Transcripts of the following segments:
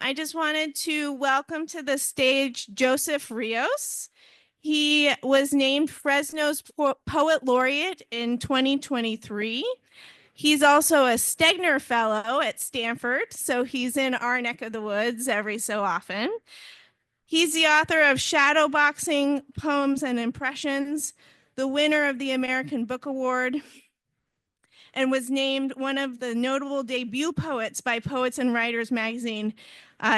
I just wanted to welcome to the stage Joseph Rios. He was named Fresno's Poet Laureate in 2023. He's also a Stegner Fellow at Stanford, so he's in our neck of the woods every so often. He's the author of Shadowboxing, Poems and Impressions, the winner of the American Book Award, and was named one of the notable debut poets by Poets and Writers magazine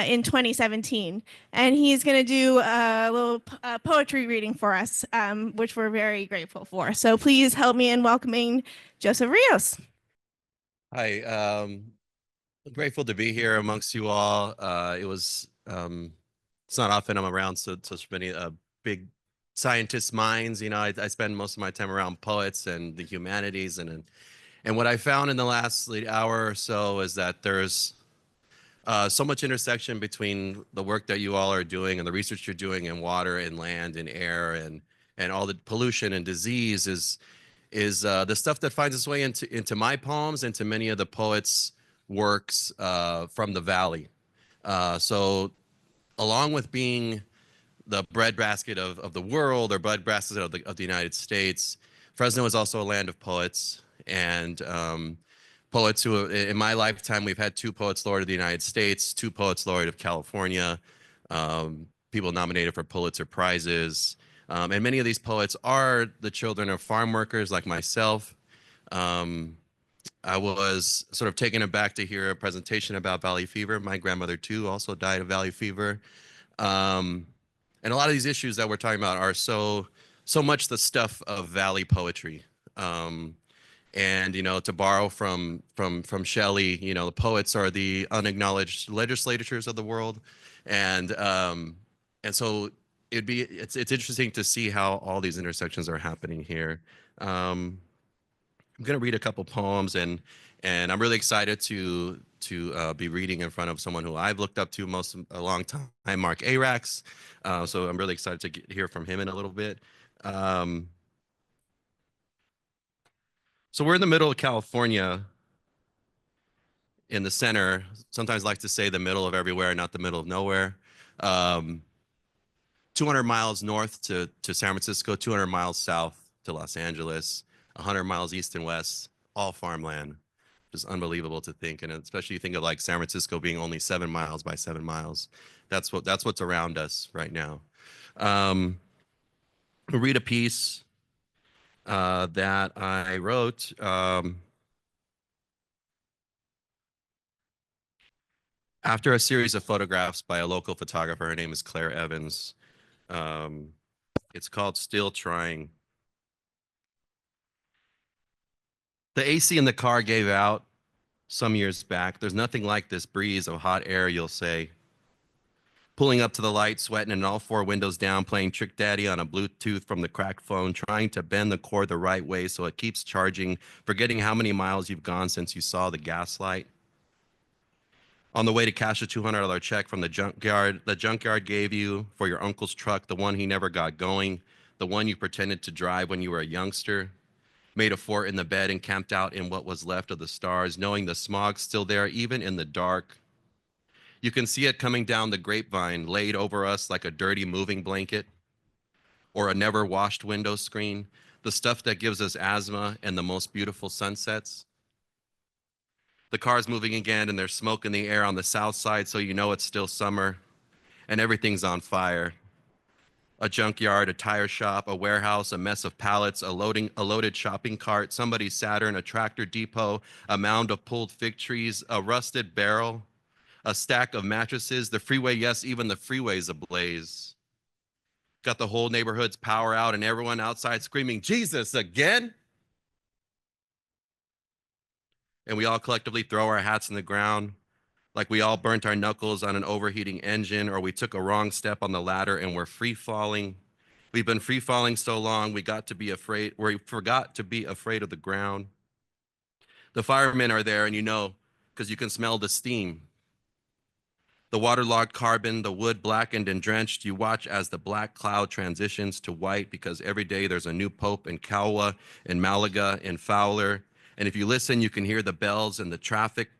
in 2017. And he's going to do a little poetry reading for us, which we're very grateful for. So please help me in welcoming Joseph Rios. Hi, grateful to be here amongst you all. It's not often I'm around such many big scientists' minds. You know, I spend most of my time around poets and the humanities, and what I found in the last hour or so is that there's so much intersection between the work that you all are doing and the research you're doing in water and land and air and all the pollution and disease is the stuff that finds its way into my poems, into many of the poets' works from the Valley. So along with being the breadbasket of the world or breadbasket of the United States, Fresno is also a land of poets and poets who, in my lifetime, we've had 2 poets laureate of the United States, 2 poets laureate of California, people nominated for Pulitzer Prizes. And many of these poets are the children of farm workers like myself. I was sort of taken aback to hear a presentation about valley fever. My grandmother, too, also died of valley fever. And a lot of these issues that we're talking about are so much the stuff of valley poetry. And, you know, to borrow from Shelley, you know, the poets are the unacknowledged legislatures of the world. And so it's interesting to see how all these intersections are happening here. I'm going to read a couple poems, and I'm really excited to be reading in front of someone who I've looked up to a long time, Mark Arax. So I'm really excited to hear from him in a little bit. So we're in the middle of California, in the center. Sometimes I like to say the middle of everywhere, not the middle of nowhere. 200 miles north to San Francisco, 200 miles south to Los Angeles, 100 miles east and west, all farmland. Just unbelievable to think, and especially you think of like San Francisco being only 7 miles by 7 miles. That's what's around us right now. I'll read a piece that I wrote. After a series of photographs by a local photographer, her name is Claire Evans. It's called Still Trying. The AC in the car gave out some years back. There's nothing like this breeze of hot air, you'll say. Pulling up to the light, sweating, and all 4 windows down, playing Trick Daddy on a Bluetooth from the cracked phone, trying to bend the cord the right way so it keeps charging, forgetting how many miles you've gone since you saw the gas light. On the way to cash a $200 check from the junkyard gave you for your uncle's truck, the one he never got going, the one you pretended to drive when you were a youngster, made a fort in the bed and camped out in what was left of the stars, knowing the smog's still there even in the dark. You can see it coming down the grapevine, laid over us like a dirty moving blanket or a never washed window screen, the stuff that gives us asthma and the most beautiful sunsets. The car's moving again and there's smoke in the air on the south side, so you know it's still summer and everything's on fire. A junkyard, a tire shop, a warehouse, a mess of pallets, a loaded shopping cart, somebody's Saturn, a tractor depot, a mound of pulled fig trees, a rusted barrel, a stack of mattresses, the freeway, yes, even the freeway's ablaze. Got the whole neighborhood's power out and everyone outside screaming, Jesus, again? And we all collectively throw our hats in the ground like we all burnt our knuckles on an overheating engine, or we took a wrong step on the ladder and we're free falling. We've been free falling so long, we forgot to be afraid of the ground. The firemen are there, and you know, because you can smell the steam. The waterlogged carbon, the wood blackened and drenched. You watch as the black cloud transitions to white, because every day there's a new pope in Caoba, in Malaga, in Fowler. And if you listen, you can hear the bells and the traffic.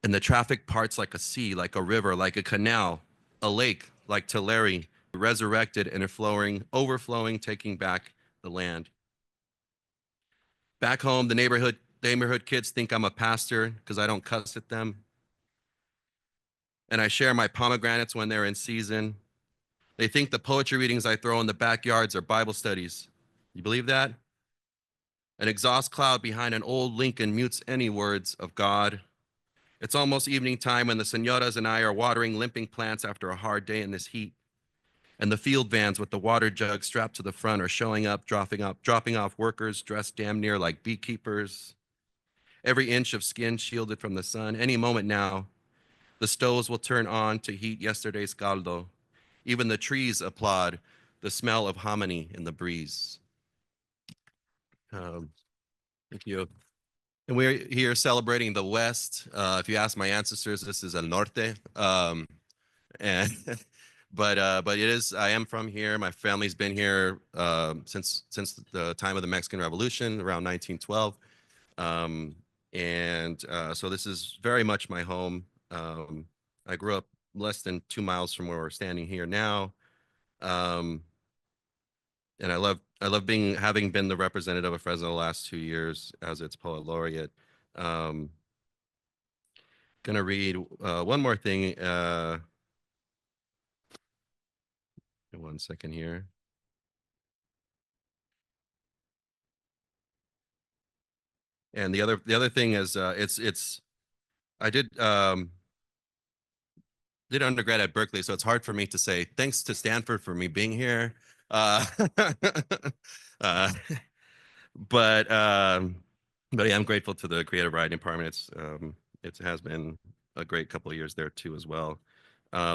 And the traffic parts like a sea, like a river, like a canal, a lake, like Tulare, resurrected and overflowing, taking back the land. Back home, the neighborhood kids think I'm a pastor because I don't cuss at them. And I share my pomegranates when they're in season. They think the poetry readings I throw in the backyards are Bible studies. You believe that? An exhaust cloud behind an old Lincoln mutes any words of God. It's almost evening time when the senoras and I are watering limping plants after a hard day in this heat. And the field vans with the water jug strapped to the front are showing up, dropping off workers dressed damn near like beekeepers. Every inch of skin shielded from the sun. Any moment now, the stoves will turn on to heat yesterday's caldo. Even the trees applaud the smell of hominy in the breeze. Thank you. And we're here celebrating the West. If you ask my ancestors, this is El Norte. And but it is. I am from here. My family's been here since the time of the Mexican Revolution, around 1912. So this is very much my home. I grew up less than 2 miles from where we're standing here now. And I love having been the representative of Fresno the last 2 years as its poet laureate. Gonna read one more thing. One second here. And the other thing is I did undergrad at Berkeley, so it's hard for me to say thanks to Stanford for me being here. But yeah, I'm grateful to the creative writing department. It has been a great couple of years there too as well.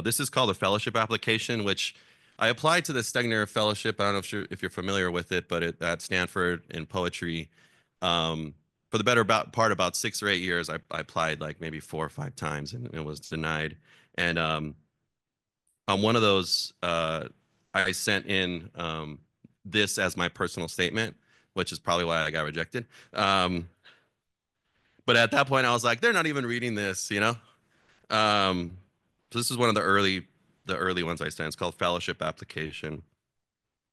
This is called a fellowship application, which I applied to the Stegner Fellowship. I don't know if you're familiar with it, but at Stanford in poetry, for the better part about 6 or 8 years, I applied like maybe 4 or 5 times and it was denied. And on one of those, I sent in this as my personal statement, which is probably why I got rejected. But at that point, I was like, they're not even reading this, you know? So this is one of the early ones I sent. It's called Fellowship Application.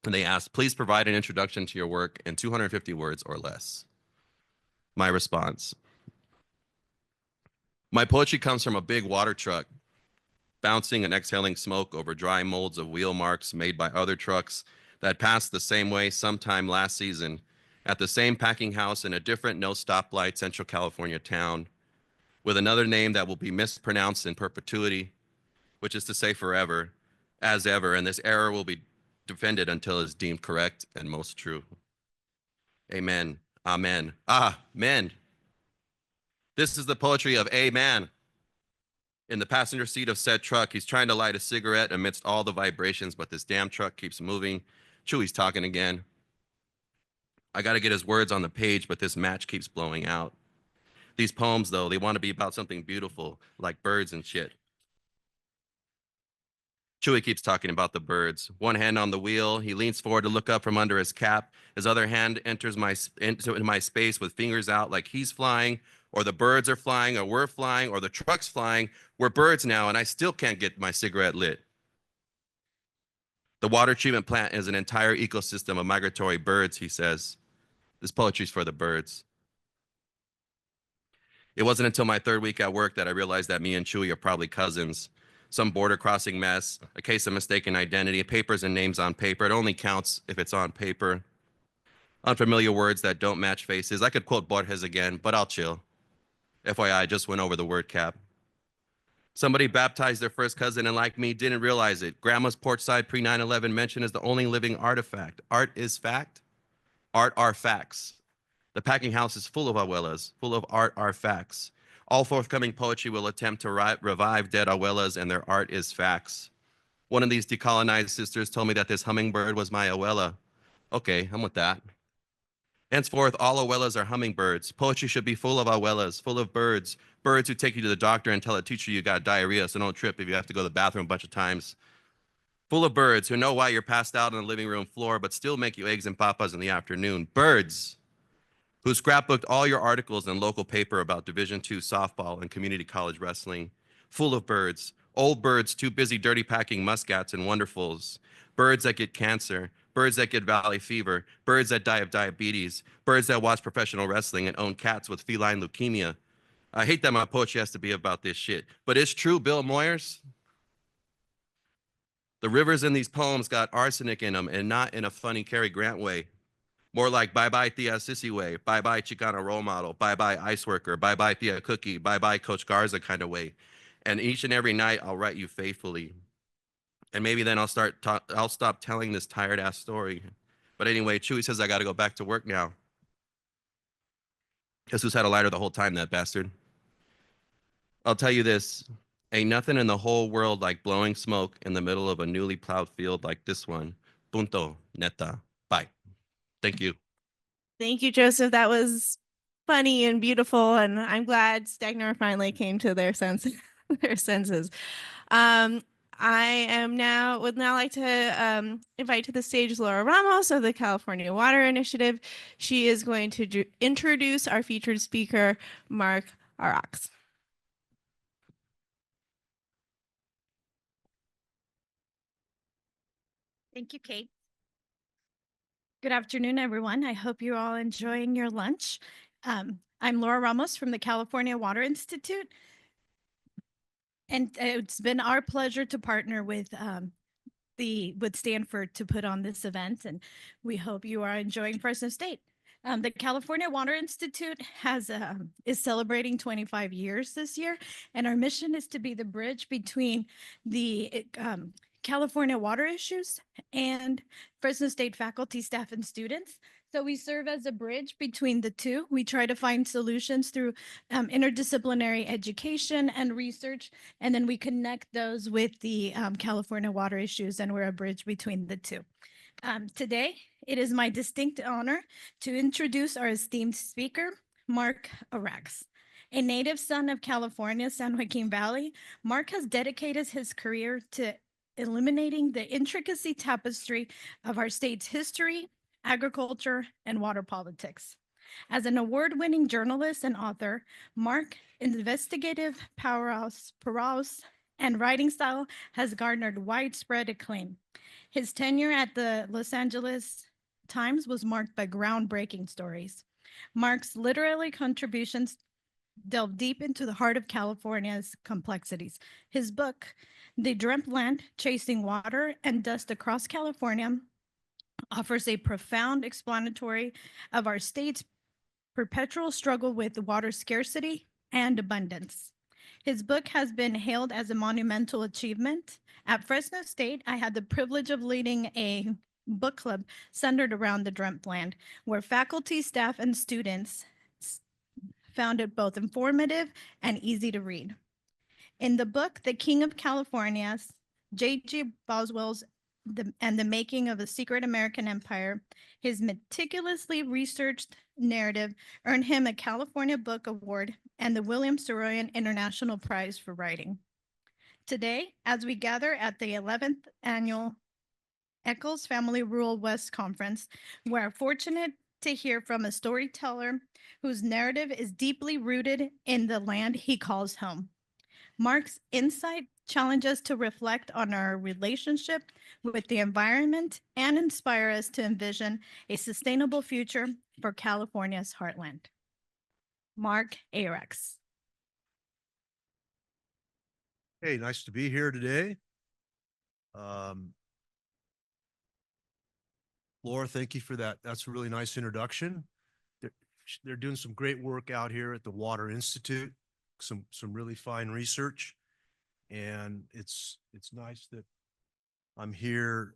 And they asked, please provide an introduction to your work in 250 words or less. My response: my poetry comes from a big water truck, bouncing and exhaling smoke over dry molds of wheel marks made by other trucks that passed the same way sometime last season at the same packing house in a different no stoplight Central California town with another name that will be mispronounced in perpetuity, which is to say forever, as ever, and this error will be defended until it is deemed correct and most true. Amen. Amen. Amen. This is the poetry of Amen. In the passenger seat of said truck, he's trying to light a cigarette amidst all the vibrations, but this damn truck keeps moving. Chewy's talking again. I got to get his words on the page, but this match keeps blowing out. These poems, though, they want to be about something beautiful, like birds and shit. Chewy keeps talking about the birds. One hand on the wheel, he leans forward to look up from under his cap. His other hand enters into my space with fingers out like he's flying, or the birds are flying, or we're flying, or the truck's flying. We're birds now, and I still can't get my cigarette lit. The water treatment plant is an entire ecosystem of migratory birds, he says. This poetry's for the birds. It wasn't until my 3rd week at work that I realized that me and Chewy are probably cousins. Some border crossing mess, a case of mistaken identity, papers and names on paper. It only counts if it's on paper. Unfamiliar words that don't match faces. I could quote Borges again, but I'll chill. FYI, I just went over the word cap. Somebody baptized their first cousin and like me didn't realize it. Grandma's porchside pre-9/11 mention is the only living artifact. Art is fact. Art are facts. The packing house is full of abuelas, full of art are facts. All forthcoming poetry will attempt to revive dead abuelas, and their art is facts. One of these decolonized sisters told me that this hummingbird was my abuela. Okay, I'm with that. Henceforth, all abuelas are hummingbirds. Poetry should be full of abuelas, full of birds. Birds who take you to the doctor and tell a teacher you got diarrhea, so don't trip if you have to go to the bathroom a bunch of times. Full of birds who know why you're passed out on the living room floor, but still make you eggs and papas in the afternoon. Birds who scrapbooked all your articles in local paper about Division II softball and community college wrestling, full of birds, old birds too busy dirty packing muskats and wonderfuls, birds that get cancer, birds that get valley fever, birds that die of diabetes, birds that watch professional wrestling and own cats with feline leukemia. I hate that my poetry has to be about this shit, but it's true, Bill Moyers. The rivers in these poems got arsenic in them, and not in a funny Cary Grant way. More like bye-bye Thea Sissy way, bye-bye Chicano role model, bye-bye ice worker, bye-bye Thea Cookie, bye-bye Coach Garza kind of way. And each and every night I'll write you faithfully. And maybe then I'll stop telling this tired ass story. But anyway, Chewy says I got to go back to work now. Guess who's had a lighter the whole time, that bastard? I'll tell you this, ain't nothing in the whole world like blowing smoke in the middle of a newly plowed field like this one. Punto, neta. Bye. Thank you. Thank you, Joseph. That was funny and beautiful, and I'm glad Stegner finally came to their senses. I would now like to invite to the stage Laura Ramos of the California Water Initiative. She is going to introduce our featured speaker, Mark Arax. Thank you, Kate. Good afternoon, everyone. I hope you're all enjoying your lunch. I'm Laura Ramos from the California Water Institute, and it's been our pleasure to partner with Stanford to put on this event, and we hope you are enjoying Fresno State. The California Water Institute is celebrating 25 years this year, and our mission is to be the bridge between the California water issues and Fresno State faculty, staff, and students. So we serve as a bridge between the two. We try to find solutions through interdisciplinary education and research, and then we connect those with the California water issues, and we're a bridge between the two. Today, it is my distinct honor to introduce our esteemed speaker, Mark Arax. A native son of California's San Joaquin Valley, Mark has dedicated his career to illuminating the intricacy tapestry of our state's history, agriculture, and water politics. As an award-winning journalist and author, Mark's investigative prowess and writing style has garnered widespread acclaim. His tenure at the Los Angeles Times was marked by groundbreaking stories. Mark's literary contributions delve deep into the heart of California's complexities. His book, The Dreamt Land, Chasing Water and Dust Across California, offers a profound explanatory of our state's perpetual struggle with water scarcity and abundance. His book has been hailed as a monumental achievement. At Fresno State, I had the privilege of leading a book club centered around the Dreamt Land, where faculty, staff, and students found it both informative and easy to read. In the book, The King of California's, J.G. Boswell's and the Making of a Secret American Empire, his meticulously researched narrative earned him a California Book Award and the William Saroyan International Prize for Writing. Today, as we gather at the 11th Annual Eccles Family Rural West Conference, we're fortunate to hear from a storyteller whose narrative is deeply rooted in the land he calls home. Mark's insight challenges us to reflect on our relationship with the environment and inspire us to envision a sustainable future for California's heartland. Mark Arax. Hey, nice to be here today. Laura, thank you for that. That's a really nice introduction. They're doing some great work out here at the Water Institute, some really fine research. And it's nice that I'm here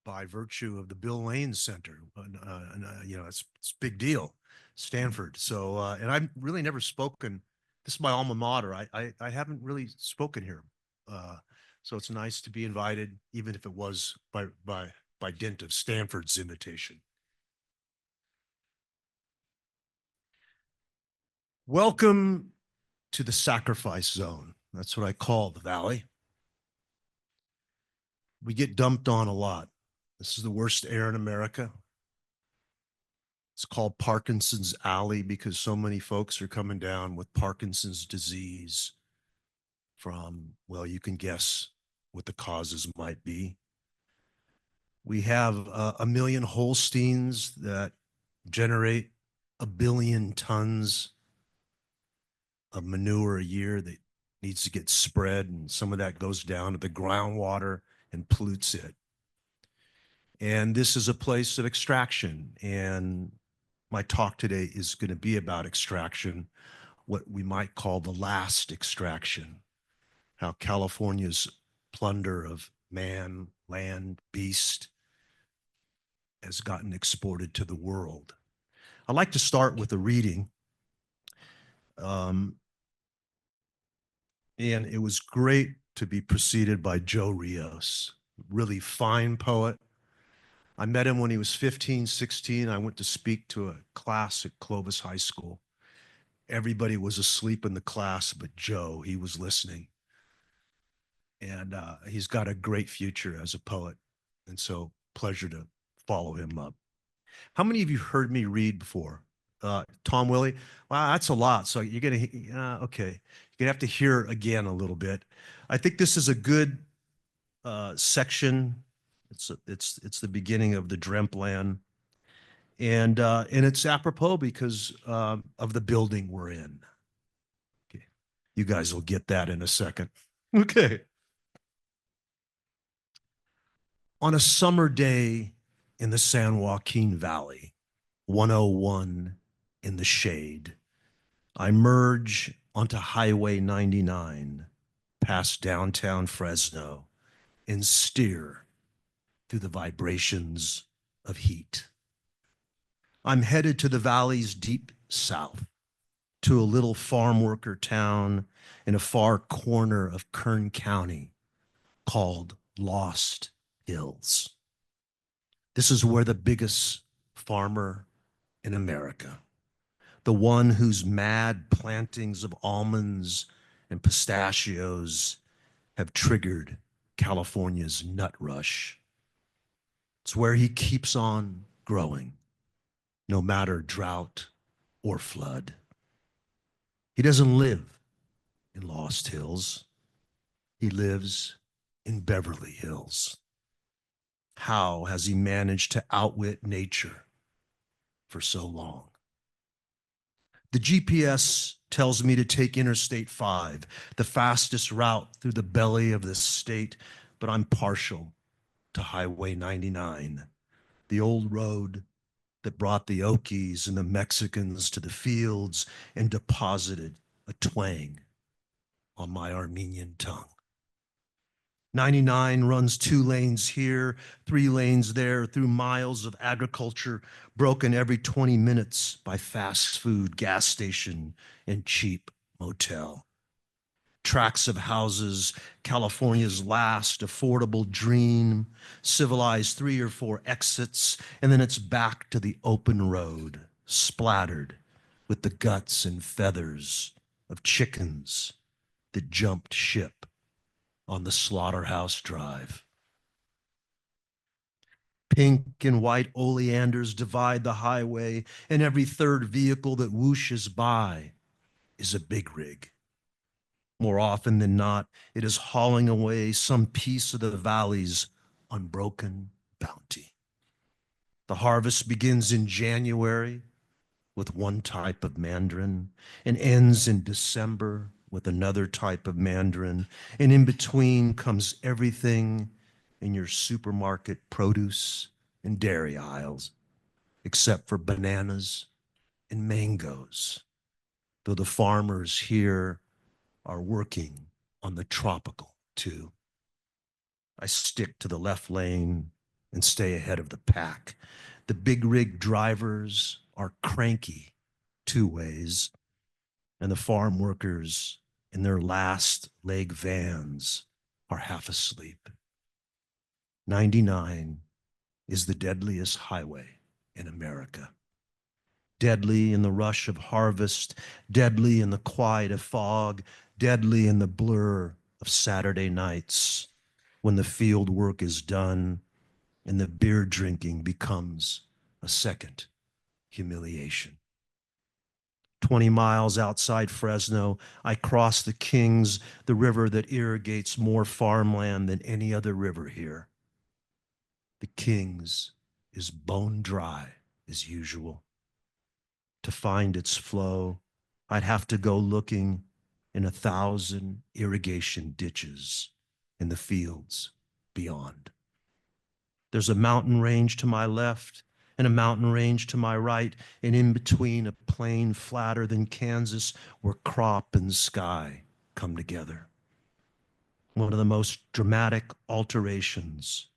by virtue of the Bill Lane Center. You know, it's a big deal, Stanford. So, and I've really never spoken. This is my alma mater. I haven't really spoken here. So it's nice to be invited, even if it was by dint of Stanford's invitation. Welcome to the sacrifice zone. That's what I call the valley. We get dumped on a lot. This is the worst air in America. It's called Parkinson's Alley because so many folks are coming down with Parkinson's disease from, well, you can guess what the causes might be. We have 1,000,000 Holsteins that generate 1 billion tons of manure a year that needs to get spread, and some of that goes down to the groundwater and pollutes it. And this is a place of extraction, and my talk today is going to be about extraction, what we might call the last extraction, how California's plunder of man, land, beast has gotten exported to the world. I'd like to start with a reading. And it was great to be preceded by Joe Rios, really fine poet. I met him when he was 15, 16. I went to speak to a class at Clovis High School. Everybody was asleep in the class, but Joe, he was listening. And he's got a great future as a poet. And so pleasure to follow him up. How many of you heard me read before? Tom Willie? Wow, that's a lot. So you're going to, okay. You're going to have to hear again a little bit. I think this is a good section. It's the beginning of the Dreamt Land. And it's apropos because of the building we're in. Okay. You guys will get that in a second. Okay. On a summer day in the San Joaquin Valley, 101 in the shade, I merge onto Highway 99 past downtown Fresno and steer through the vibrations of heat. I'm headed to the valley's deep south, to a little farm worker town in a far corner of Kern County called Lost Hills. This is where the biggest farmer in America, the one whose mad plantings of almonds and pistachios have triggered California's nut rush. It's where he keeps on growing, no matter drought or flood. He doesn't live in Lost Hills. He lives in Beverly Hills. How has he managed to outwit nature for so long? The GPS tells me to take Interstate 5, the fastest route through the belly of the state, but I'm partial to Highway 99, the old road that brought the Okies and the Mexicans to the fields and deposited a twang on my Armenian tongue. 99 runs 2 lanes here, 3 lanes there, through miles of agriculture, broken every 20 minutes by fast food, gas station, and cheap motel. Tracks of houses, California's last affordable dream, civilized 3 or 4 exits, and then it's back to the open road, splattered with the guts and feathers of chickens that jumped ship on the slaughterhouse drive. Pink and white oleanders divide the highway, and every third vehicle that whooshes by is a big rig. More often than not, it is hauling away some piece of the valley's unbroken bounty. The harvest begins in January with one type of mandarin and ends in December with another type of mandarin, and in between comes everything in your supermarket produce and dairy aisles, except for bananas and mangoes, though the farmers here are working on the tropical too. I stick to the left lane and stay ahead of the pack. The big rig drivers are cranky 2 ways, and the farm workers in their last leg vans are half asleep. 99 is the deadliest highway in America. Deadly in the rush of harvest, deadly in the quiet of fog, deadly in the blur of Saturday nights when the field work is done and the beer drinking becomes a second humiliation. 20 miles outside Fresno, I crossed the Kings, the river that irrigates more farmland than any other river here. The Kings is bone dry as usual. To find its flow, I'd have to go looking in 1,000 irrigation ditches in the fields beyond. There's a mountain range to my left and a mountain range to my right, and in between a plain flatter than Kansas where crop and sky come together. One of the most dramatic alterations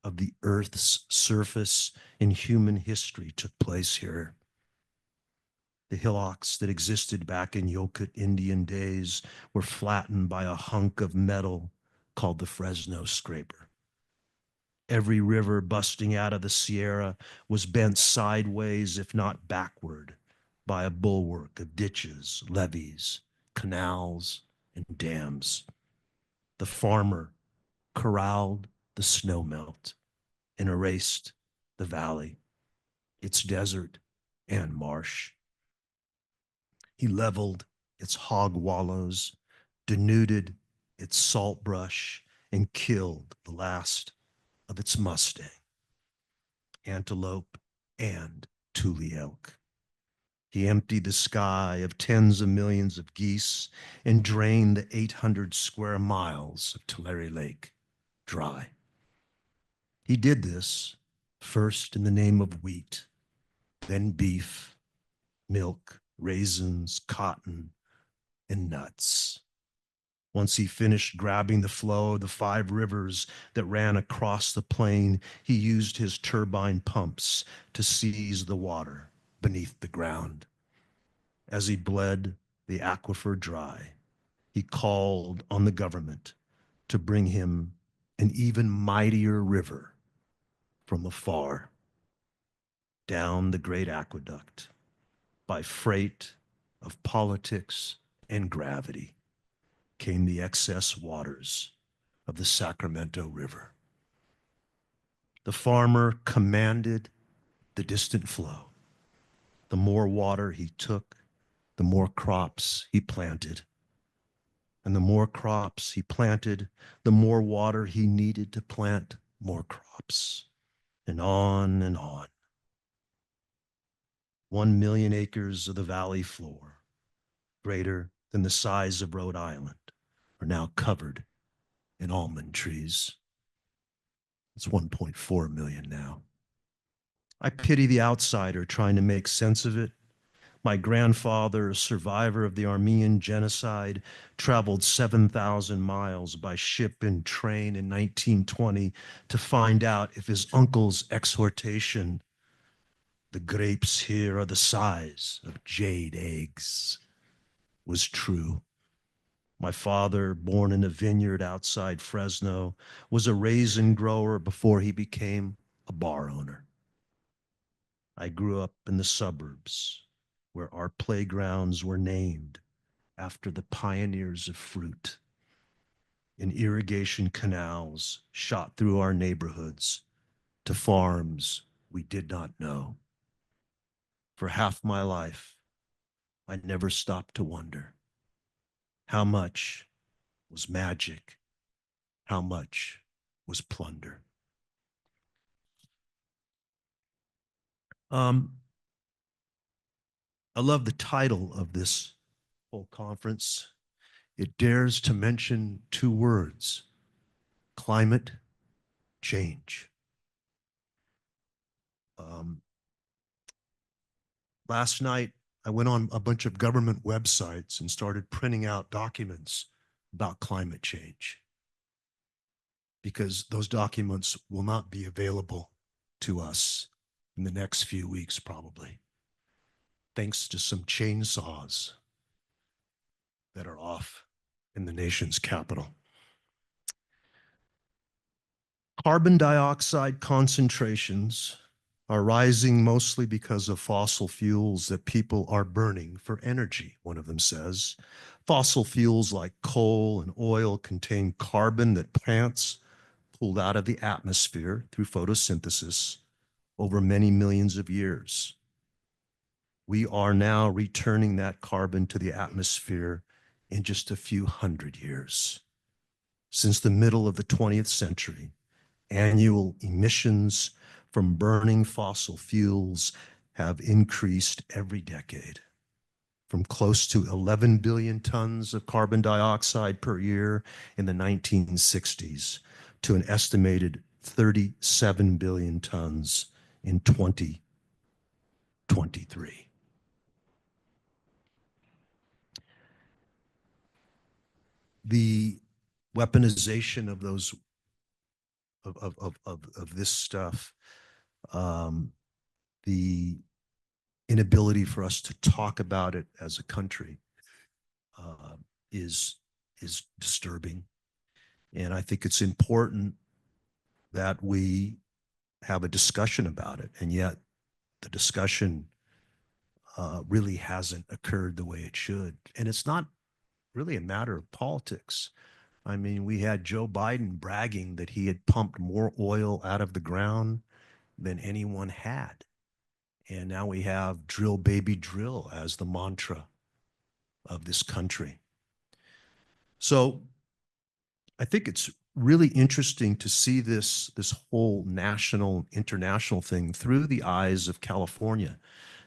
of the Earth's surface in human history took place here. The hillocks that existed back in Yokut Indian days were flattened by a hunk of metal called the Fresno scraper. Every river busting out of the Sierra was bent sideways, if not backward, by a bulwark of ditches, levees, canals, and dams. The farmer corralled the snowmelt and erased the valley, its desert and marsh. He leveled its hog wallows, denuded its salt brush, and killed the last of its mustang, antelope, and tule elk. He emptied the sky of tens of millions of geese and drained the 800 square miles of Tulare Lake dry. He did this first in the name of wheat, then beef, milk, raisins, cotton, and nuts. Once he finished grabbing the flow of the 5 rivers that ran across the plain, he used his turbine pumps to seize the water beneath the ground. As he bled the aquifer dry, he called on the government to bring him an even mightier river from afar, down the great aqueduct, by freight of politics and gravity came the excess waters of the Sacramento River. The farmer commanded the distant flow. The more water he took, the more crops he planted. And the more crops he planted, the more water he needed to plant more crops. And on and on. 1 million acres of the valley floor, greater than the size of Rhode Island, are now covered in almond trees. It's 1.4 million now. I pity the outsider trying to make sense of it. My grandfather, a survivor of the Armenian genocide, traveled 7,000 miles by ship and train in 1920 to find out if his uncle's exhortation, "The grapes here are the size of jade eggs," was true. My father, born in a vineyard outside Fresno, was a raisin grower before he became a bar owner. I grew up in the suburbs where our playgrounds were named after the pioneers of fruit, in irrigation canals shot through our neighborhoods to farms we did not know. For half my life, I never stopped to wonder how much was magic, how much was plunder. I love the title of this whole conference. It dares to mention 2 words: climate change. Last night, I went on a bunch of government websites and started printing out documents about climate change, because those documents will not be available to us in the next few weeks, probably, thanks to some chainsaws that are off in the nation's capital. Carbon dioxide concentrations are rising mostly because of fossil fuels that people are burning for energy, one of them says. Fossil fuels like coal and oil contain carbon that plants pulled out of the atmosphere through photosynthesis over many millions of years. We are now returning that carbon to the atmosphere in just a few hundred years. Since the middle of the 20th century, annual emissions from burning fossil fuels have increased every decade, from close to 11 billion tons of carbon dioxide per year in the 1960s to an estimated 37 billion tons in 2023. The weaponization of those of this stuff, the inability for us to talk about it as a country is disturbing. And I think it's important that we have a discussion about it. And yet the discussion really hasn't occurred the way it should. And it's not really a matter of politics. I mean, we had Joe Biden bragging that he had pumped more oil out of the ground than anyone had. And now we have drill, baby, drill as the mantra of this country. So I think it's really interesting to see this whole national, international thing through the eyes of California,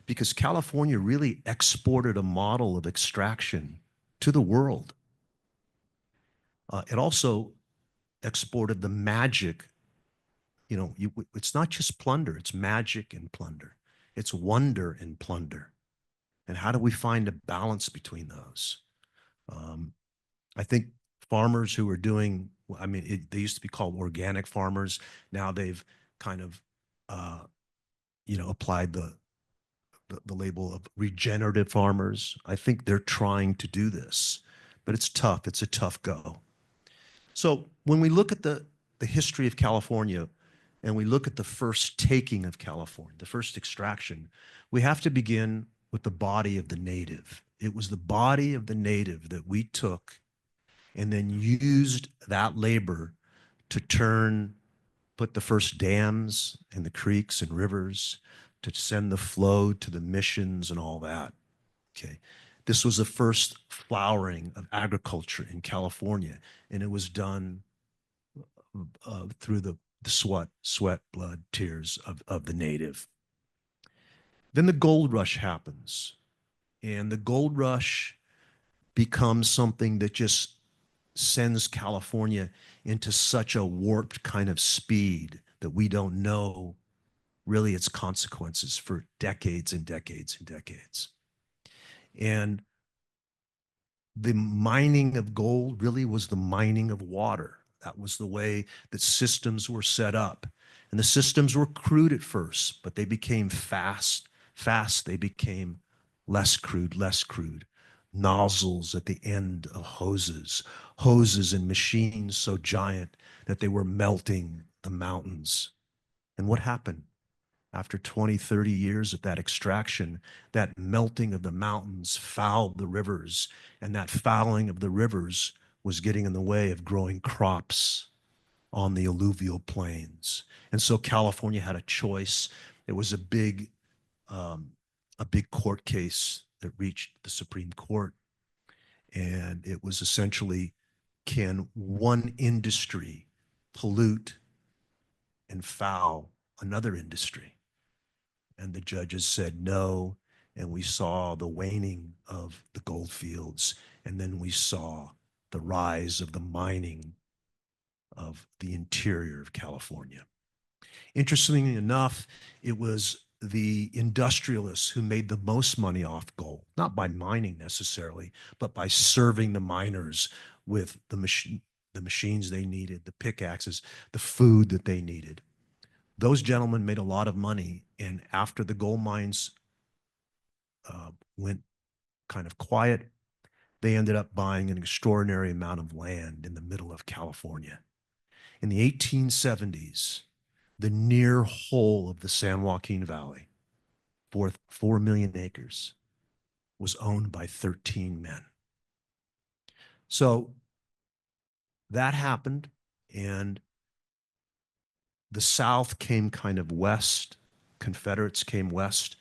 because California really exported a model of extraction to the world. It also exported the magic. You know, it's not just plunder, it's magic and plunder. It's wonder and plunder. And how do we find a balance between those? I think farmers who are doing, I mean, they used to be called organic farmers. Now they've kind of, applied the label of regenerative farmers. I think they're trying to do this, but it's tough. It's a tough go. So when we look at the history of California and we look at the first taking of California, the first extraction, we have to begin with the body of the native. It was the body of the native that we took and then used that labor to put the first dams and the creeks and rivers, to send the flow to the missions and all that. Okay. This was the first flowering of agriculture in California, and it was done through the sweat, blood, tears of the native. Then the gold rush happens, and the gold rush becomes something that just sends California into such a warped kind of speed that we don't know really its consequences for decades and decades and decades. And the mining of gold really was the mining of water. That was the way that systems were set up. And the systems were crude at first, but they became fast. They became less crude. Nozzles at the end of hoses and machines so giant that they were melting the mountains. And what happened? After 20, 30 years of that extraction, that melting of the mountains fouled the rivers, and that fouling of the rivers was getting in the way of growing crops on the alluvial plains. And so California had a choice. It was a big court case that reached the Supreme Court. And it was essentially, can one industry pollute and foul another industry? And the judges said no, and we saw the waning of the gold fields, and then we saw the rise of the mining of the interior of California. Interestingly enough, it was the industrialists who made the most money off gold, not by mining necessarily, but by serving the miners with the machines they needed, the pickaxes, the food that they needed. Those gentlemen made a lot of money, and after the gold mines went kind of quiet, they ended up buying an extraordinary amount of land in the middle of California. In the 1870s, the near whole of the San Joaquin Valley, 4 million acres, was owned by 13 men. So that happened, and the South came kind of west. Confederates came west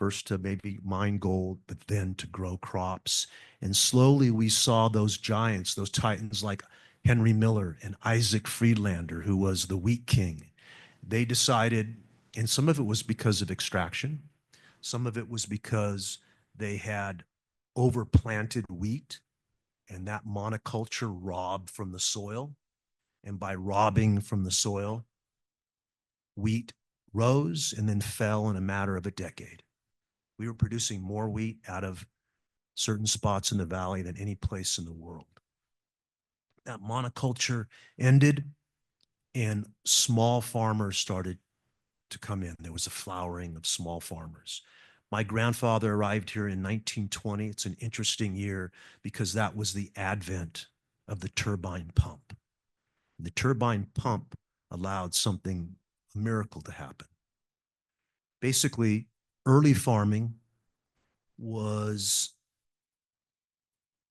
first to maybe mine gold, but then to grow crops. And slowly we saw those giants, those titans like Henry Miller and Isaac Friedlander, who was the wheat king. They decided, and some of it was because of extraction, some of it was because they had overplanted wheat, and that monoculture robbed from the soil. And by robbing from the soil, wheat rose and then fell in a matter of a decade. We were producing more wheat out of certain spots in the valley than any place in the world. That monoculture ended, and small farmers started to come in. There was a flowering of small farmers. My grandfather arrived here in 1920. It's an interesting year because that was the advent of the turbine pump. The turbine pump allowed something, a miracle to happen. Basically, early farming was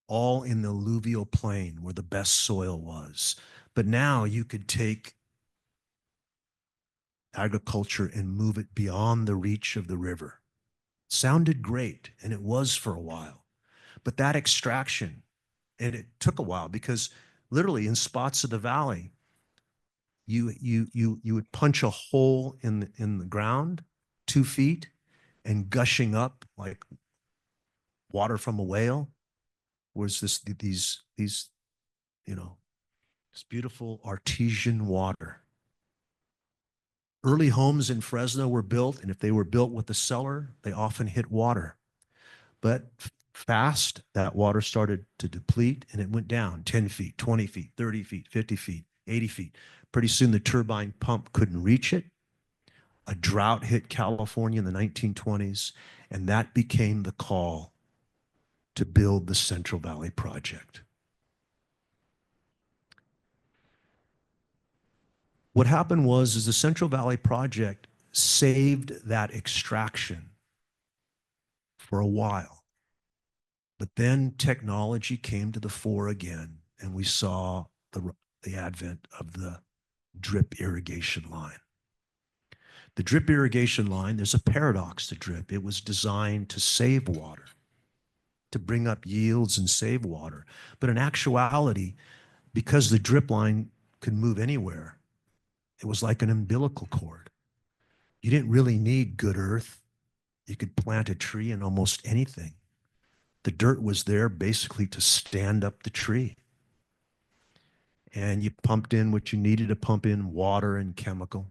all in the alluvial plain where the best soil was. But now you could take agriculture and move it beyond the reach of the river. Sounded great, and it was for a while. But that extraction, and it took a while because literally in spots of the valley, you would punch a hole in the ground 2 feet, and gushing up like water from a whale was this beautiful artesian water. Early homes in Fresno were built, and if they were built with a cellar, they often hit water. But fast, that water started to deplete, and it went down 10 feet, 20 feet, 30 feet, 50 feet, 80 feet. Pretty soon the turbine pump couldn't reach it. A drought hit California in the 1920s, and that became the call to build the Central Valley Project. What happened was the Central Valley Project saved that extraction for a while. But then technology came to the fore again, and we saw the advent of the drip irrigation line. The drip irrigation line, there's a paradox to drip. It was designed to save water, to bring up yields and save water. But in actuality, because the drip line could move anywhere, it was like an umbilical cord. You didn't really need good earth. You could plant a tree in almost anything. The dirt was there basically to stand up the tree. And you pumped in what you needed to pump in, water and chemical.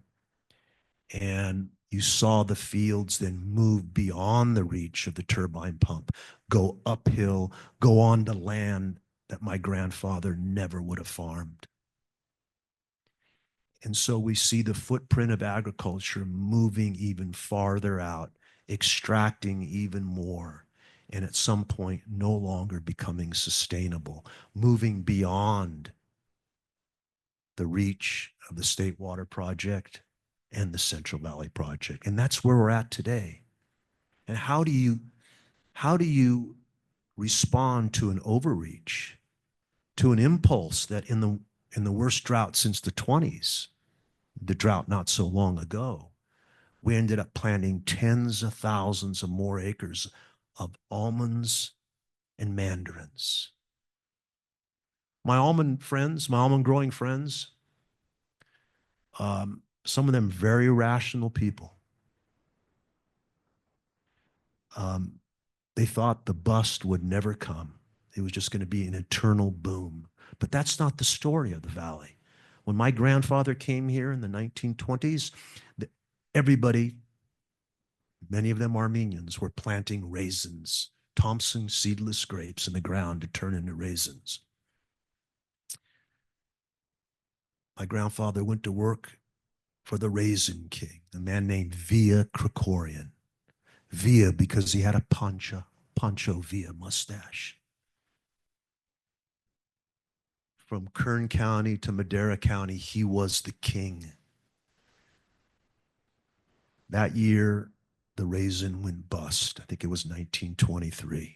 And you saw the fields then move beyond the reach of the turbine pump, go uphill, go on to land that my grandfather never would have farmed. And so we see the footprint of agriculture moving even farther out, extracting even more, and at some point no longer becoming sustainable, moving beyond the reach of the State Water Project and the Central Valley Project. And that's where we're at today. And how do you respond to an overreach, to an impulse that in the worst drought since the 20s, the drought not so long ago, we ended up planting tens of thousands of more acres of almonds and mandarins. My almond growing friends, some of them very rational people. They thought the bust would never come. It was just going to be an eternal boom. But that's not the story of the valley. When my grandfather came here in the 1920s, everybody, many of them Armenians, were planting raisins, Thompson seedless grapes in the ground to turn into raisins. My grandfather went to work for the Raisin King, a man named Villa Krikorian. Villa because he had a Pancho Villa mustache. From Kern County to Madera County, he was the king. That year, the raisin went bust. I think it was 1923. In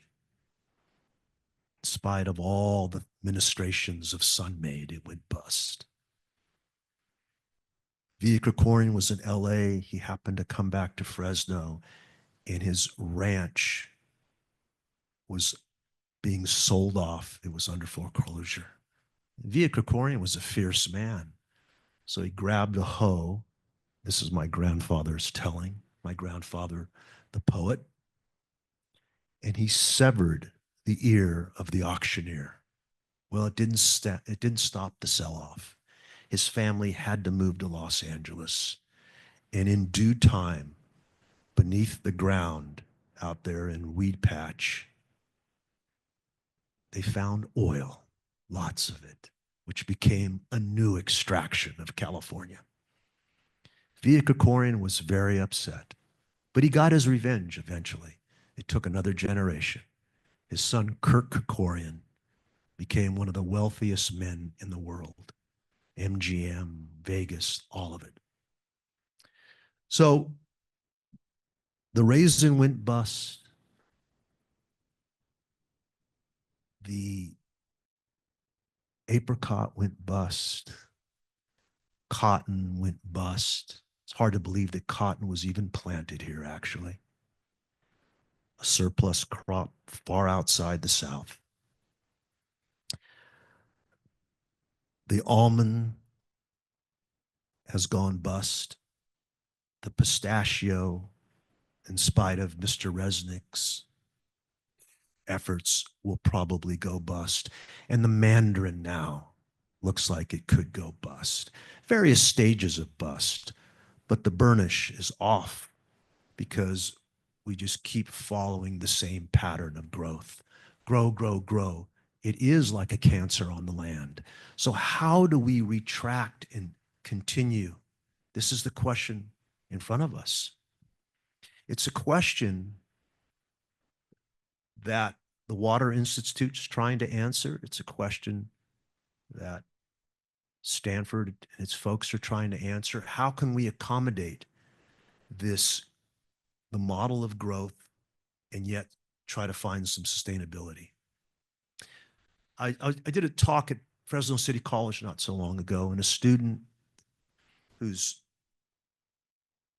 spite of all the ministrations of Sunmaid, it went bust. Villa Krikorian was in LA. He happened to come back to Fresno, and his ranch was being sold off. It was under foreclosure. Villa Krikorian was a fierce man. So he grabbed a hoe. This is my grandfather's telling, my grandfather, the poet, and he severed the ear of the auctioneer. Well, it didn't stop the sell-off. His family had to move to Los Angeles. And in due time, beneath the ground out there in Weed Patch, they found oil, lots of it, which became a new extraction of California. Villa Krikorian was very upset, but he got his revenge eventually. It took another generation. His son, Kirk Krikorian, became one of the wealthiest men in the world. MGM, Vegas, all of it. So the raisin went bust. The apricot went bust. Cotton went bust. It's hard to believe that cotton was even planted here, actually. A surplus crop far outside the South. The almond has gone bust. The pistachio, in spite of Mr. Resnick's efforts, will probably go bust. And the mandarin now looks like it could go bust. Various stages of bust, but the burnish is off because we just keep following the same pattern of growth. Grow, grow, grow. It is like a cancer on the land. So how do we retract and continue? This is the question in front of us. It's a question that the Water Institute's trying to answer. It's a question that Stanford and its folks are trying to answer. How can we accommodate the model of growth, and yet try to find some sustainability? I did a talk at Fresno City College not so long ago, and a student whose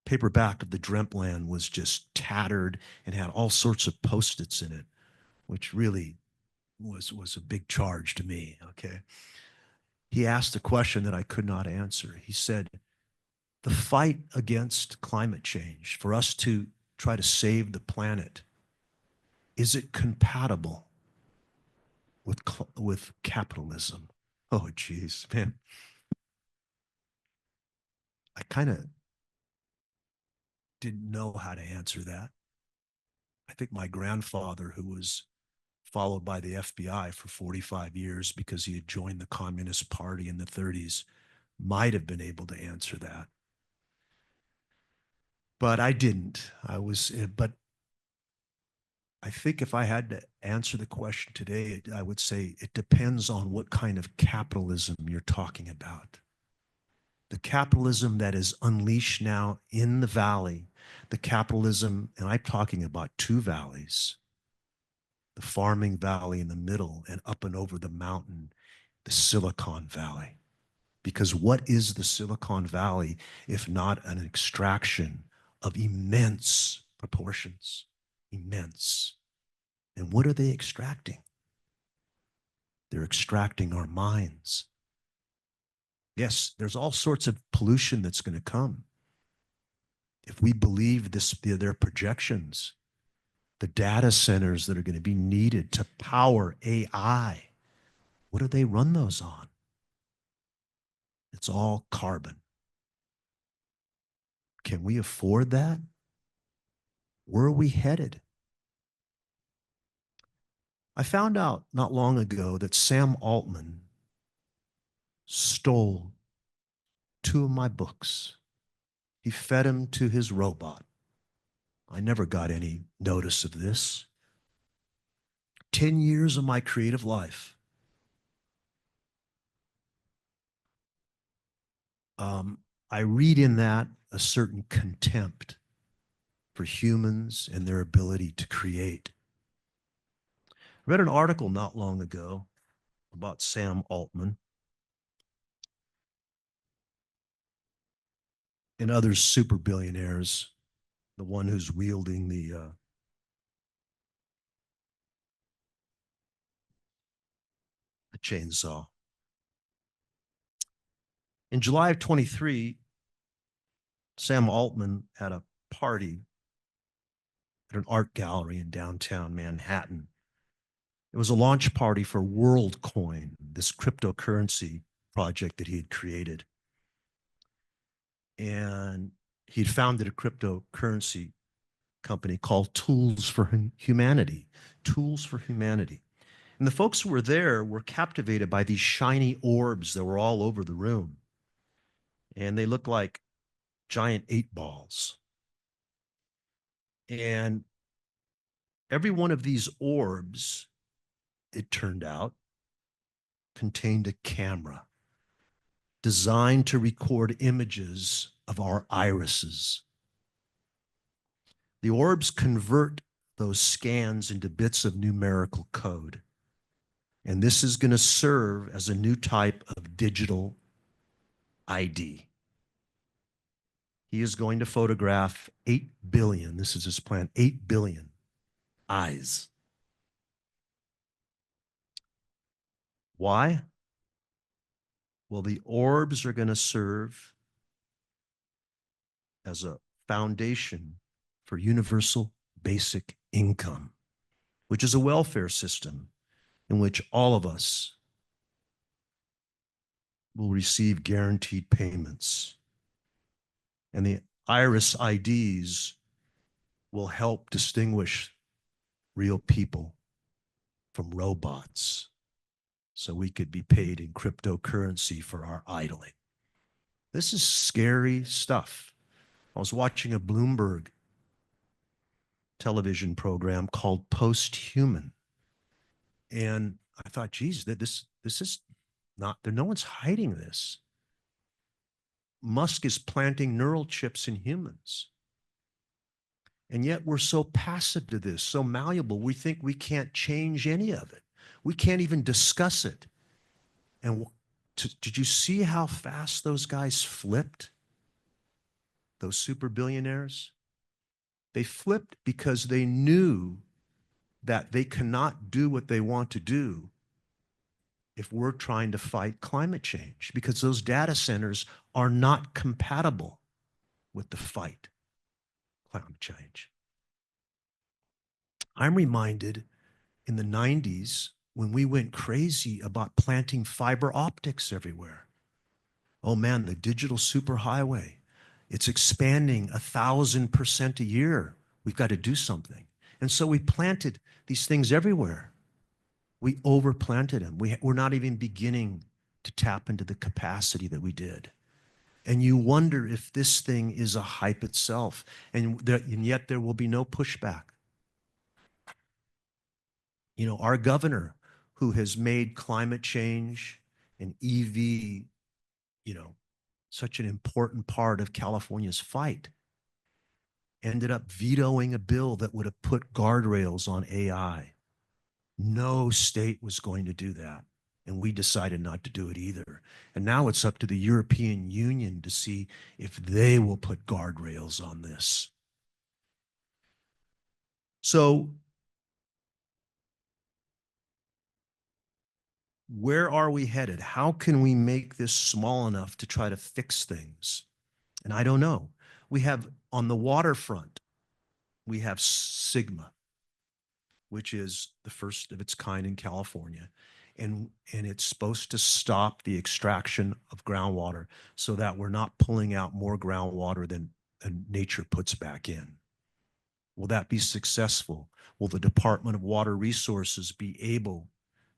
paperback of the Dreamt Land was just tattered and had all sorts of Post-its in it, which really was a big charge to me, okay? He asked a question that I could not answer. He said, the fight against climate change, for us to try to save the planet, is it compatible with capitalism? Oh, geez, man. I kind of didn't know how to answer that. I think my grandfather, who was followed by the FBI for 45 years because he had joined the Communist Party in the 30s, might have been able to answer that. But I didn't. But I think if I had to answer the question today, I would say it depends on what kind of capitalism you're talking about. The capitalism that is unleashed now in the valley, the capitalism, and I'm talking about two valleys, the farming valley in the middle and up and over the mountain, the Silicon Valley. Because what is the Silicon Valley if not an extraction of immense proportions? Immense. And what are they extracting? They're extracting our minds. Yes, there's all sorts of pollution that's going to come. If we believe their projections, the data centers that are going to be needed to power AI, what do they run those on? It's all carbon. Can we afford that? Where are we headed? I found out not long ago that Sam Altman stole 2 of my books. He fed them to his robot. I never got any notice of this. 10 years of my creative life. I read in that a certain contempt for humans and their ability to create. I read an article not long ago about Sam Altman and other super billionaires the one who's wielding the chainsaw. In July of 23, Sam Altman had a party at an art gallery in downtown Manhattan. It was a launch party for WorldCoin, this cryptocurrency project that he had created. And he'd founded a cryptocurrency company called Tools for Humanity. Tools for Humanity. And the folks who were there were captivated by these shiny orbs that were all over the room. And they looked like giant 8-balls. And every one of these orbs, it turned out, contained a camera designed to record images of our irises. The orbs convert those scans into bits of numerical code. And this is going to serve as a new type of digital ID. He is going to photograph 8 billion, this is his plan, 8 billion eyes. Why? Well, the orbs are going to serve as a foundation for universal basic income, which is a welfare system in which all of us will receive guaranteed payments. And the iris IDs will help distinguish real people from robots, so we could be paid in cryptocurrency for our idling. This is scary stuff. I was watching a Bloomberg television program called Post-Human, and I thought, geez, this is not, no one's hiding this. Musk is planting neural chips in humans. And yet we're so passive to this, so malleable, we think we can't change any of it. We can't even discuss it. And did you see how fast those guys flipped? Those super billionaires? They flipped because they knew that they cannot do what they want to do if we're trying to fight climate change, because those data centers are not compatible with the fight climate change. I'm reminded in the 90s when we went crazy about planting fiber optics everywhere. Oh man, the digital superhighway, it's expanding 1,000% a year. We've got to do something. And so we planted these things everywhere. We overplanted them. We're not even beginning to tap into the capacity that we did. And you wonder if this thing is a hype itself, and yet there will be no pushback. You know, our governor, who has made climate change and EV, you know, such an important part of California's fight, ended up vetoing a bill that would have put guardrails on AI. No state was going to do that, and we decided not to do it either. And now it's up to the European Union to see if they will put guardrails on this. So where are we headed? How can we make this small enough to try to fix things? And I don't know. We have, on the waterfront, we have Sigma, which is the first of its kind in California. And it's supposed to stop the extraction of groundwater so that we're not pulling out more groundwater than nature puts back in. Will that be successful? Will the Department of Water Resources be able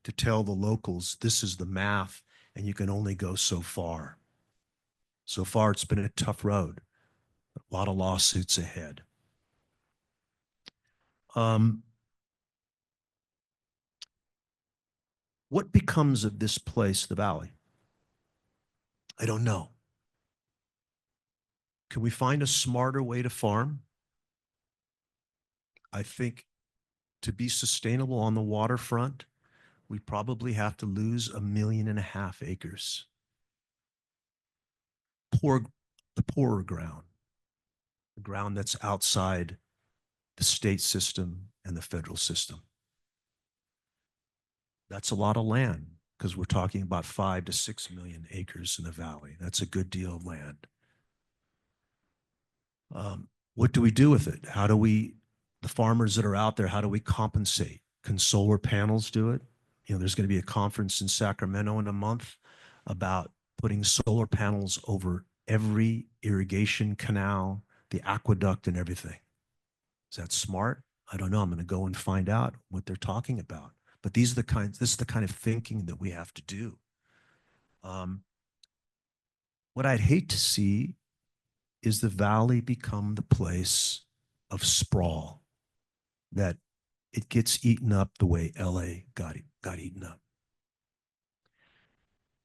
to tell the locals, this is the math, and you can only go so far? So far, it's been a tough road. A lot of lawsuits ahead. What becomes of this place, the valley? I don't know. Can we find a smarter way to farm? I think to be sustainable on the waterfront, we probably have to lose 1.5 million acres. The poorer ground. the ground that's outside the state system and the federal system. That's a lot of land because we're talking about 5 to 6 million acres in the valley. That's a good deal of land. What do we do with it? How do we, the farmers that are out there, how do we compensate? Can solar panels do it? You know, there's going to be a conference in Sacramento in a month about putting solar panels over every irrigation canal, the aqueduct, and everything. Is that smart? I don't know. I'm going to go and find out what they're talking about. But this is the kind of thinking that we have to do. What I'd hate to see is the valley become the place of sprawl, that it gets eaten up the way LA got eaten up.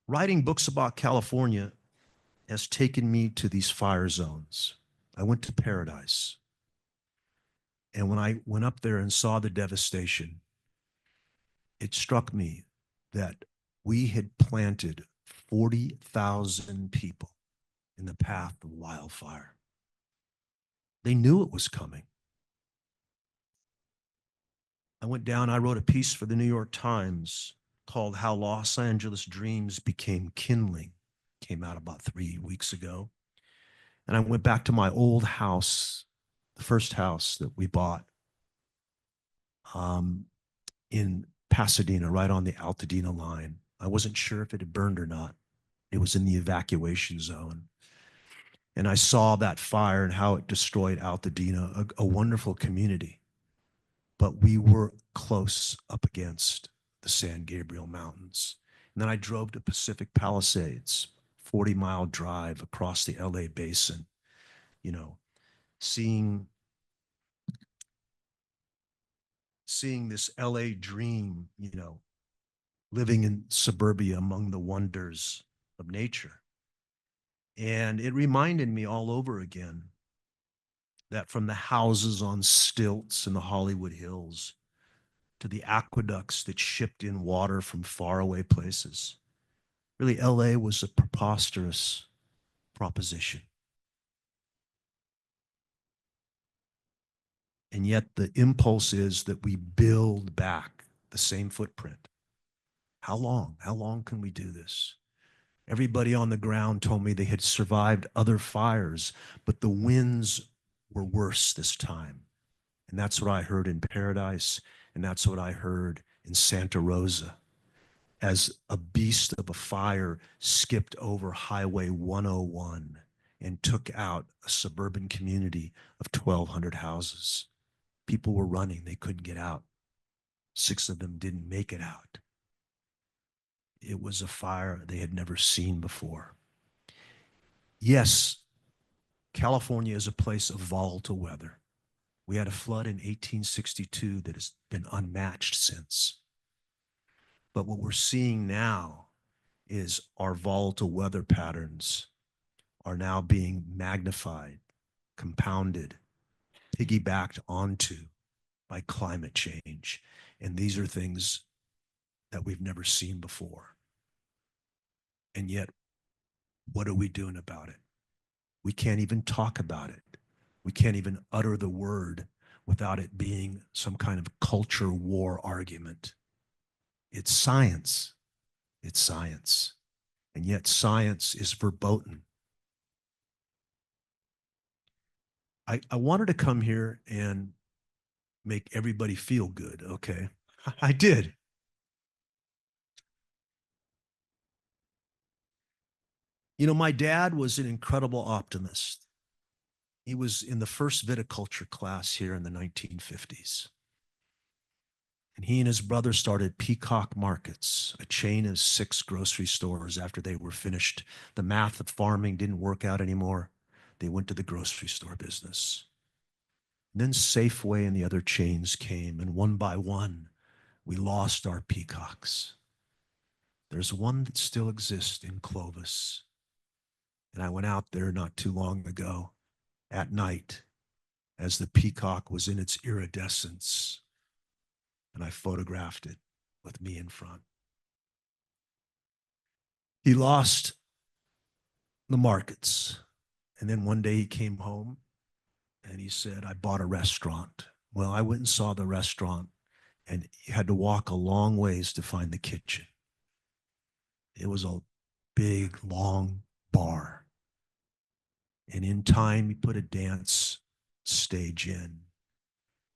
Writing books about California has taken me to these fire zones. I went to Paradise. And when I went up there and saw the devastation, it struck me that we had planted 40,000 people in the path of wildfire. They knew it was coming. I went down, I wrote a piece for the New York Times called How Los Angeles Dreams Became Kindling. Came out about 3 weeks ago. And I went back to my old house, the first house that we bought in Pasadena, right on the Altadena line. I wasn't sure if it had burned or not. It was in the evacuation zone. And I saw that fire and how it destroyed Altadena, a wonderful community. But we were close up against the San Gabriel Mountains. And then I drove to Pacific Palisades, 40-mile drive across the LA basin, you know, seeing this LA dream, you know, living in suburbia among the wonders of nature. And it reminded me all over again that from the houses on stilts in the Hollywood Hills to the aqueducts that shipped in water from faraway places, really LA was a preposterous proposition. And yet the impulse is that we build back the same footprint. How long? How long can we do this? Everybody on the ground told me they had survived other fires, but the winds were worse this time. And that's what I heard in Paradise, and that's what I heard in Santa Rosa, as a beast of a fire skipped over Highway 101 and took out a suburban community of 1,200 houses. People were running, they couldn't get out. 6 of them didn't make it out. It was a fire they had never seen before. Yes, California is a place of volatile weather. We had a flood in 1862 that has been unmatched since. But what we're seeing now is our volatile weather patterns are now being magnified, compounded, piggybacked onto by climate change. And these are things that we've never seen before. And yet, what are we doing about it? We can't even talk about it. We can't even utter the word without it being some kind of culture war argument. It's science. It's science. And yet science is verboten. I wanted to come here and make everybody feel good, okay? I did. You know, my dad was an incredible optimist. He was in the first viticulture class here in the 1950s. And he and his brother started Peacock Markets, a chain of 6 grocery stores after they were finished. The math of farming didn't work out anymore. They went to the grocery store business. And then Safeway and the other chains came, and one by one, we lost our Peacocks. There's one that still exists in Clovis. And I went out there not too long ago at night as the peacock was in its iridescence, and I photographed it with me in front. He lost the markets, and then one day he came home And he said, I bought a restaurant. Well, I went and saw the restaurant, and you had to walk a long ways to find the kitchen. It was a big, long bar. And in time, he put a dance stage in,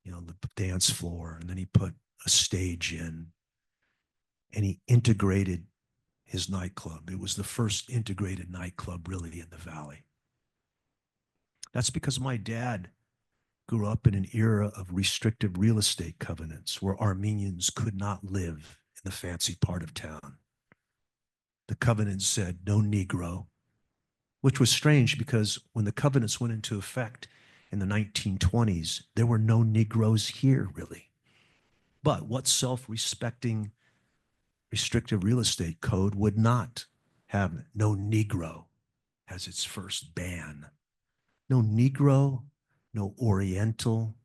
the dance floor, and then he put a stage in, and he integrated his nightclub. It was the first integrated nightclub really in the valley. That's because my dad grew up in an era of restrictive real estate covenants where Armenians could not live in the fancy part of town. The covenant said no Negro, which was strange because when the covenants went into effect in the 1920s, there were no Negroes here really. But what self-respecting restrictive real estate code would not have no Negro as its first ban? No Negro, no Oriental,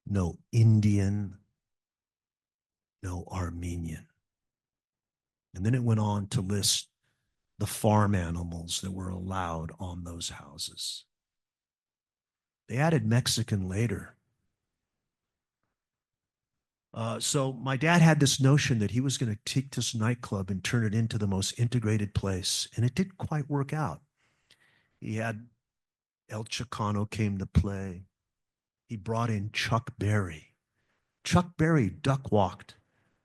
no Indian, no Armenian. And then it went on to list the farm animals that were allowed on those houses. They added Mexican later. So my dad had this notion that he was going to take this nightclub and turn it into the most integrated place, and it didn't quite work out. He had El Chicano came to play. He brought in Chuck Berry. Chuck Berry duck walked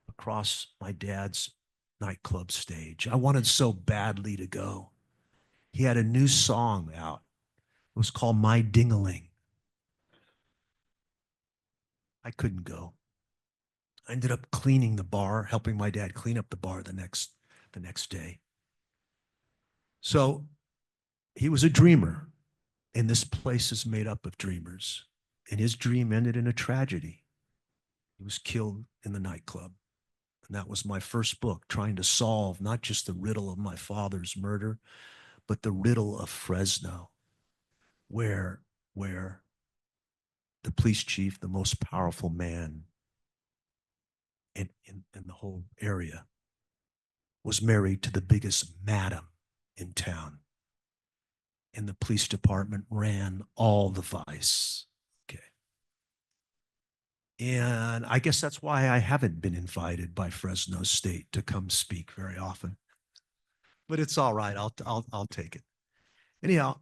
across my dad's nightclub stage. I wanted so badly to go. He had a new song out. It was called My Ding-a-Ling. I couldn't go. I ended up cleaning the bar, helping my dad clean up the bar the next day. So he was a dreamer, and this place is made up of dreamers. And his dream ended in a tragedy. He was killed in the nightclub. And that was my first book, trying to solve not just the riddle of my father's murder, but the riddle of Fresno, where the police chief, the most powerful man in the whole area, was married to the biggest madam in town. And the police department ran all the vice. Okay. And I guess that's why I haven't been invited by Fresno State to come speak very often. But it's all right. I'll take it. Anyhow,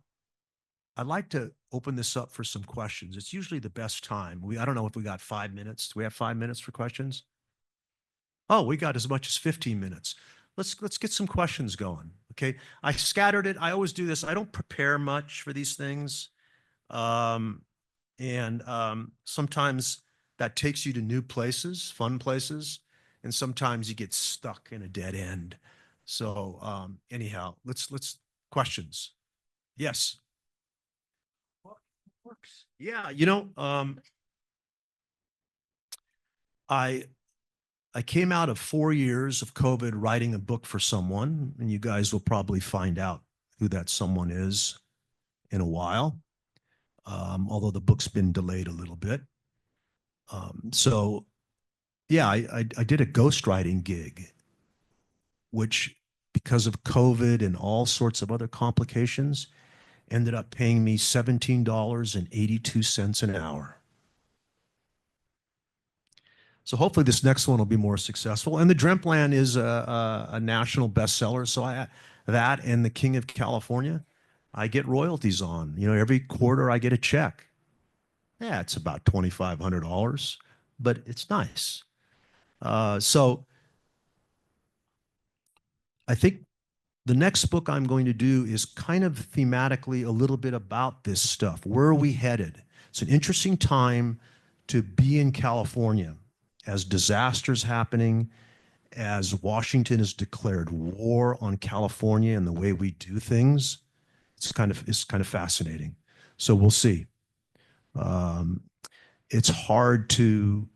I'd like to open this up for some questions. It's usually the best time. I don't know if we got 5 minutes. Do we have 5 minutes for questions? Oh, we got as much as 15 minutes. Let's get some questions going. Okay. I scattered it. I always do this. I don't prepare much for these things. Sometimes that takes you to new places, fun places, and sometimes you get stuck in a dead end. So anyhow, let's questions. Yes. Works. Yeah, I came out of 4 years of COVID writing a book for someone, and you guys will probably find out who that someone is in a while, although the book's been delayed a little bit. Yeah, I did a ghostwriting gig, which because of COVID and all sorts of other complications, ended up paying me $17.82 an hour. So hopefully this next one will be more successful. And the Dreamt Land is a national bestseller. So that and The King of California, I get royalties on. Every quarter I get a check. Yeah, it's about $2,500, but it's nice. So I think the next book I'm going to do is kind of thematically a little bit about this stuff. Where are we headed? It's an interesting time to be in California as disasters happening, as Washington has declared war on California and the way we do things. It's kind of fascinating. So we'll see. It's hard to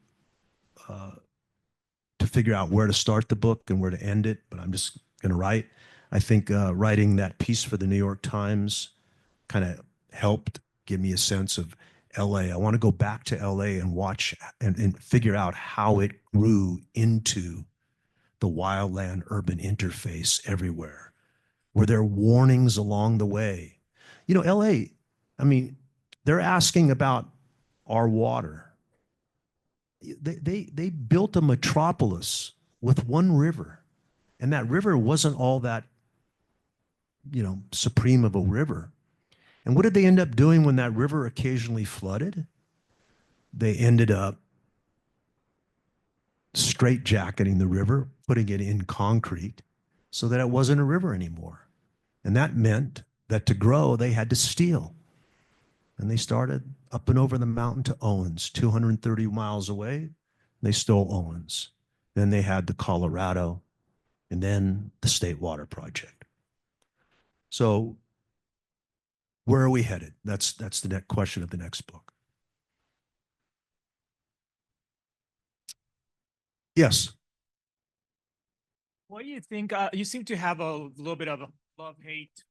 figure out where to start the book and where to end it, but I'm just going to write. I think writing that piece for the New York Times kind of helped give me a sense of LA. I want to go back to LA and watch and figure out how it grew into the wildland urban interface everywhere. Were there warnings along the way? LA, I mean, they're asking about our water. They built a metropolis with one river, and that river wasn't all that, supreme of a river. And what did they end up doing when that river occasionally flooded? They ended up straitjacketing the river, putting it in concrete so that it wasn't a river anymore. And that meant that to grow, they had to steal. And they started up and over the mountain to Owens, 230 miles away. They stole Owens. Then they had the Colorado, and then the State Water Project. So where are we headed? That's the next question of the next book. Yes. What do you think? You seem to have a little bit of a love-hate.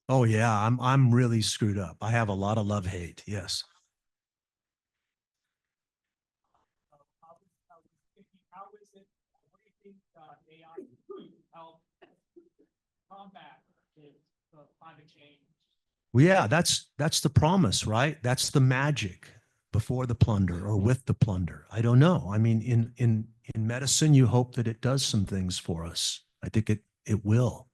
Oh yeah, I'm really screwed up. I have a lot of love-hate. Yes. How is it? What do you think AI could help combat the climate change? Well, yeah, that's the promise, right? That's the magic before the plunder or with the plunder. I don't know. I mean, in medicine, you hope that it does some things for us. I think it will.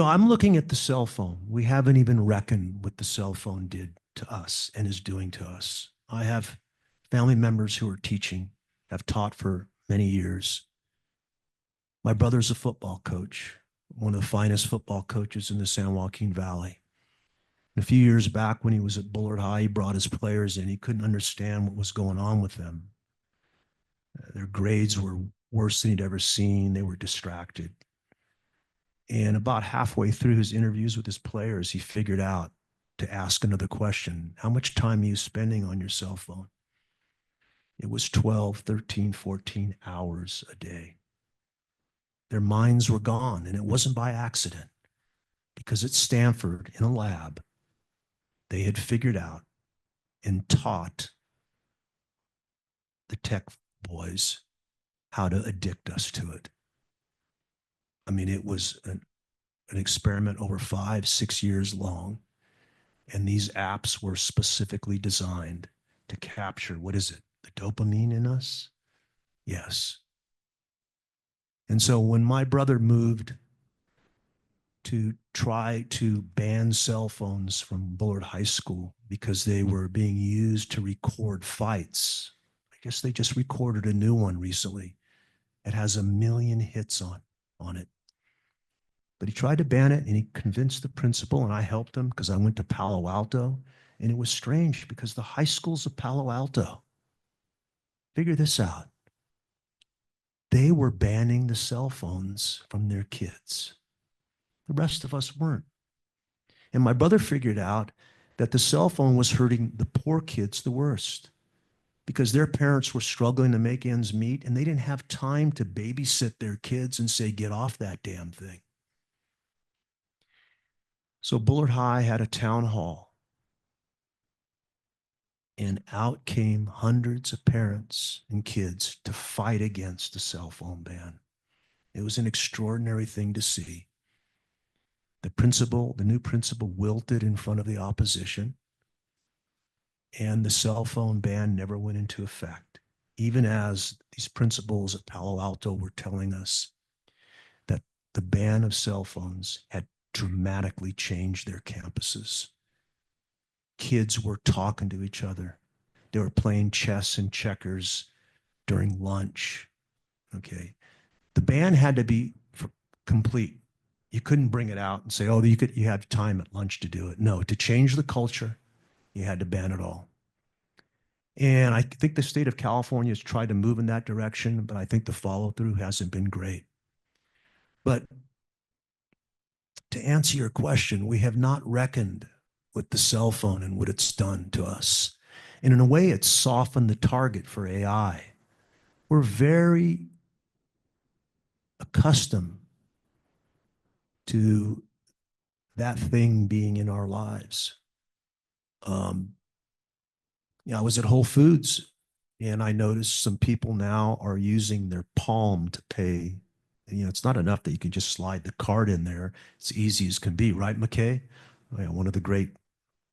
I'm looking at the cell phone. We haven't even reckoned what the cell phone did to us and is doing to us. I have family members who are teaching, have taught for many years. My brother's a football coach, one of the finest football coaches in the San Joaquin Valley. And a few years back when he was at Bullard High, he brought his players in. He couldn't understand what was going on with them. Their grades were worse than he'd ever seen. They were distracted. And about halfway through his interviews with his players, he figured out to ask another question. How much time are you spending on your cell phone? It was 12, 13, 14 hours a day. Their minds were gone, and it wasn't by accident, because at Stanford, in a lab, they had figured out and taught the tech boys how to addict us to it. I mean, it was an experiment over 5-6 years long, and these apps were specifically designed to capture, what is it, the dopamine in us? Yes. And so when my brother moved to try to ban cell phones from Bullard High School because they were being used to record fights, I guess they just recorded a new one recently. It has 1 million hits on it. But he tried to ban it, and he convinced the principal, and I helped him because I went to Palo Alto. And it was strange because the high schools of Palo Alto, figure this out, they were banning the cell phones from their kids. The rest of us weren't. And my brother figured out that the cell phone was hurting the poor kids the worst because their parents were struggling to make ends meet, and they didn't have time to babysit their kids and say, get off that damn thing. So Bullard High had a town hall, and out came hundreds of parents and kids to fight against the cell phone ban. It was an extraordinary thing to see. The new principal wilted in front of the opposition, and the cell phone ban never went into effect, even as these principals at Palo Alto were telling us that the ban of cell phones had dramatically changed their campuses. Kids were talking to each other. They were playing chess and checkers during lunch. Okay. The ban had to be complete. You couldn't bring it out and say, oh, you have time at lunch to do it. No, to change the culture, you had to ban it all. And I think the state of California has tried to move in that direction, but I think the follow-through hasn't been great. But to answer your question, we have not reckoned with the cell phone and what it's done to us. And in a way, it's softened the target for AI. We're very accustomed to that thing being in our lives. I was at Whole Foods, and I noticed some people now are using their palm to pay it's not enough that you can just slide the card in there. It's easy as can be, right, McKay? Yeah, one of the great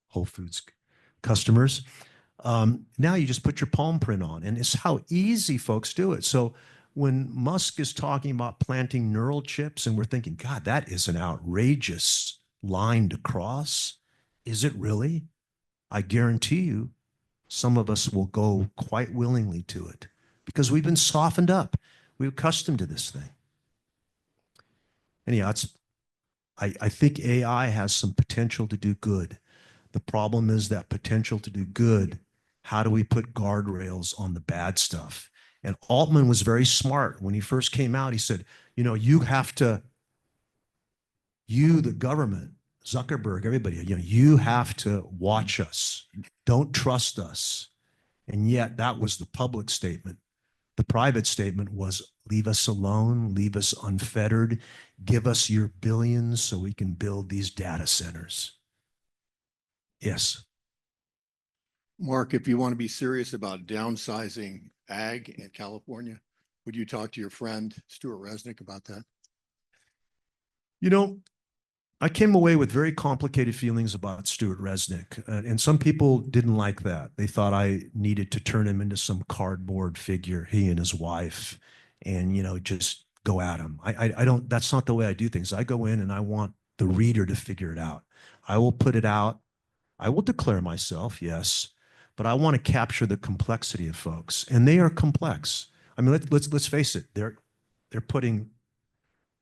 Whole Foods customers. Now you just put your palm print on, and it's how easy folks do it. So when Musk is talking about planting neural chips, and we're thinking, God, that is an outrageous line to cross. Is it really? I guarantee you, some of us will go quite willingly to it because we've been softened up. We're accustomed to this thing. Anyhow, I think AI has some potential to do good. The problem is that potential to do good, how do we put guardrails on the bad stuff? And Altman was very smart. When he first came out, he said, you have to, the government, Zuckerberg, everybody, you have to watch us. Don't trust us. And yet that was the public statement. The private statement was, leave us alone, leave us unfettered, give us your billions so we can build these data centers. Yes. Mark, if you want to be serious about downsizing ag in California, would you talk to your friend Stuart Resnick about that? I came away with very complicated feelings about Stuart Resnick, and some people didn't like that. They thought I needed to turn him into some cardboard figure, he and his wife, and just go at him. I don't. That's not the way I do things. I go in and I want the reader to figure it out. I will put it out. I will declare myself, yes, but I want to capture the complexity of folks, and they are complex. I mean, let's face it. They're putting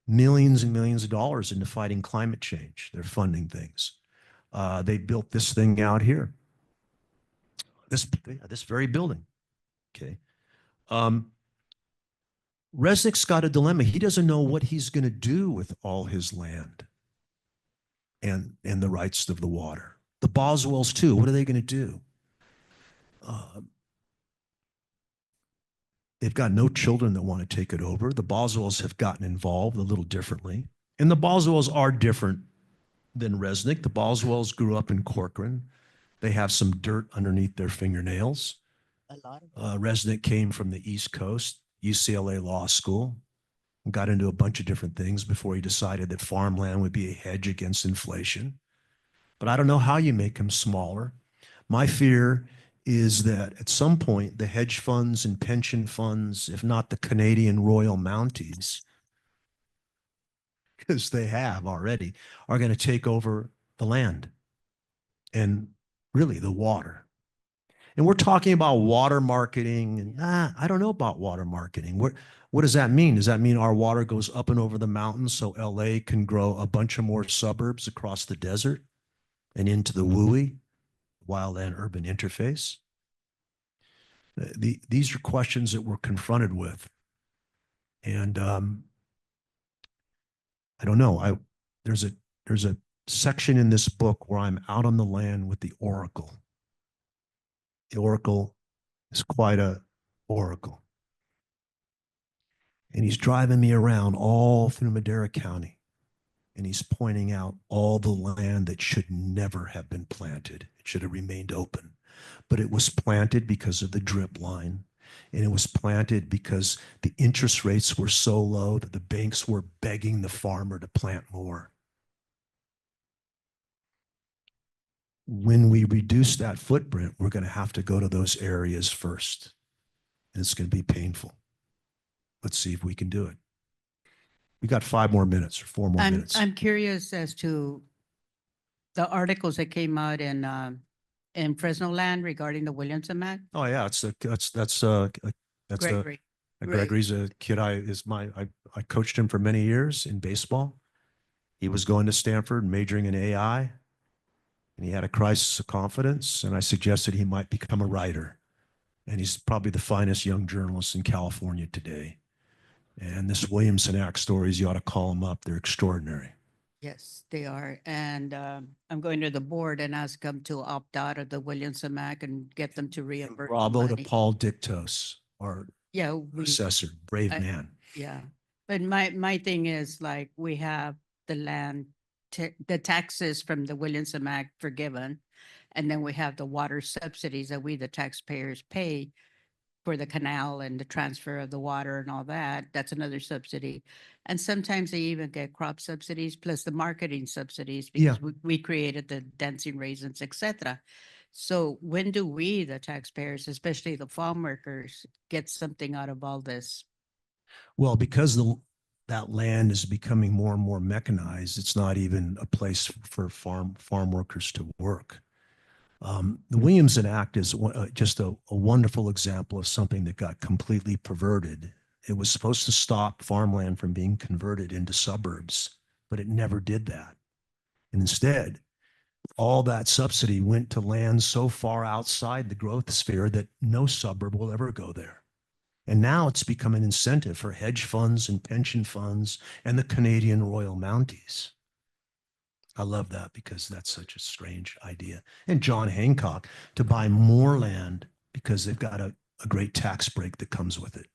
millions and millions of dollars into fighting climate change. They're funding things. They built this thing out here. This very building. Okay. Resnick's got a dilemma. He doesn't know what he's going to do with all his land and the rights of the water. The Boswells too. What are they going to do? They've got no children that want to take it over. The Boswells have gotten involved a little differently. And the Boswells are different than Resnick. The Boswells grew up in Corcoran. They have some dirt underneath their fingernails. Resnick came from the East Coast, UCLA Law School, and got into a bunch of different things before he decided that farmland would be a hedge against inflation. But I don't know how you make him smaller. My fear is that at some point, the hedge funds and pension funds, if not the Canadian Royal Mounties, because they have already, are going to take over the land and really the water. And we're talking about water marketing, and I don't know about water marketing. What does that mean? Does that mean our water goes up and over the mountains so LA can grow a bunch of more suburbs across the desert and into the WUI, wildland urban interface? These are questions that we're confronted with. And I don't know. There's a section in this book where I'm out on the land with the oracle. The oracle is quite a oracle. And he's driving me around all through Madera County. And he's pointing out all the land that should never have been planted. It should have remained open. But it was planted because of the drip line. And it was planted because the interest rates were so low that the banks were begging the farmer to plant more. When we reduce that footprint, we're going to have to go to those areas first. And it's going to be painful. Let's see if we can do it. We got 5 more minutes or 4 more minutes. I'm curious as to the articles that came out in Fresno Land regarding the Williamson Act. Oh yeah, Gregory. Gregory's a kid. I coached him for many years in baseball. He was going to Stanford, majoring in AI, and he had a crisis of confidence. And I suggested he might become a writer. And he's probably the finest young journalist in California today. And this Williamson Act stories, you ought to call them up. They're extraordinary. Yes, they are. And I'm going to the board and ask them to opt out of the Williamson Act and get them to reimburse. Bravo to money. Paul Dictos, our assessor, brave man. Yeah. But my thing is, like, we have the land, the taxes from the Williamson Act forgiven. And then we have the water subsidies that we, the taxpayers, pay for the canal and the transfer of the water and all that. That's another subsidy. And sometimes they even get crop subsidies plus the marketing subsidies Yeah. because we created the dancing raisins, etc. So when do we, the taxpayers, especially the farm workers, get something out of all this? Well, because that land is becoming more and more mechanized, it's not even a place for farm workers to work. The Williamson Act is just a wonderful example of something that got completely perverted. It was supposed to stop farmland from being converted into suburbs, but it never did that. And instead, all that subsidy went to land so far outside the growth sphere that no suburb will ever go there. And now it's become an incentive for hedge funds and pension funds and the Canadian Royal Mounties. I love that because that's such a strange idea. And John Hancock to buy more land because they've got a great tax break that comes with it.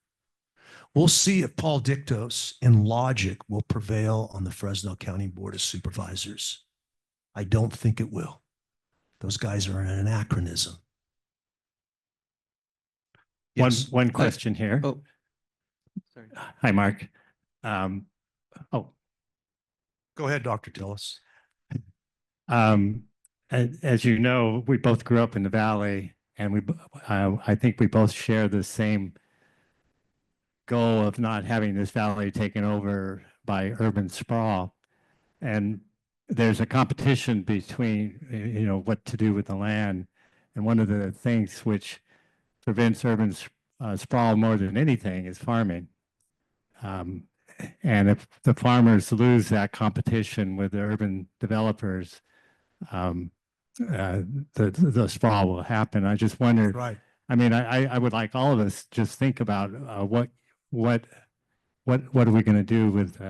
We'll see if Paul Dictos and logic will prevail on the Fresno County Board of Supervisors. I don't think it will. Those guys are an anachronism. Yes. One question here. Oh, sorry. Hi, Mark. Oh, Go ahead, Dr. Tillis. as you know, we both grew up in the Valley, and I think we both share the same goal of not having this valley taken over by urban sprawl. And there's a competition between, what to do with the land. And one of the things which prevents urban sprawl more than anything is farming. And if the farmers lose that competition with the urban developers, the sprawl will happen. I just wondered, Right. I mean, I would like all of us just think about what are we going to do with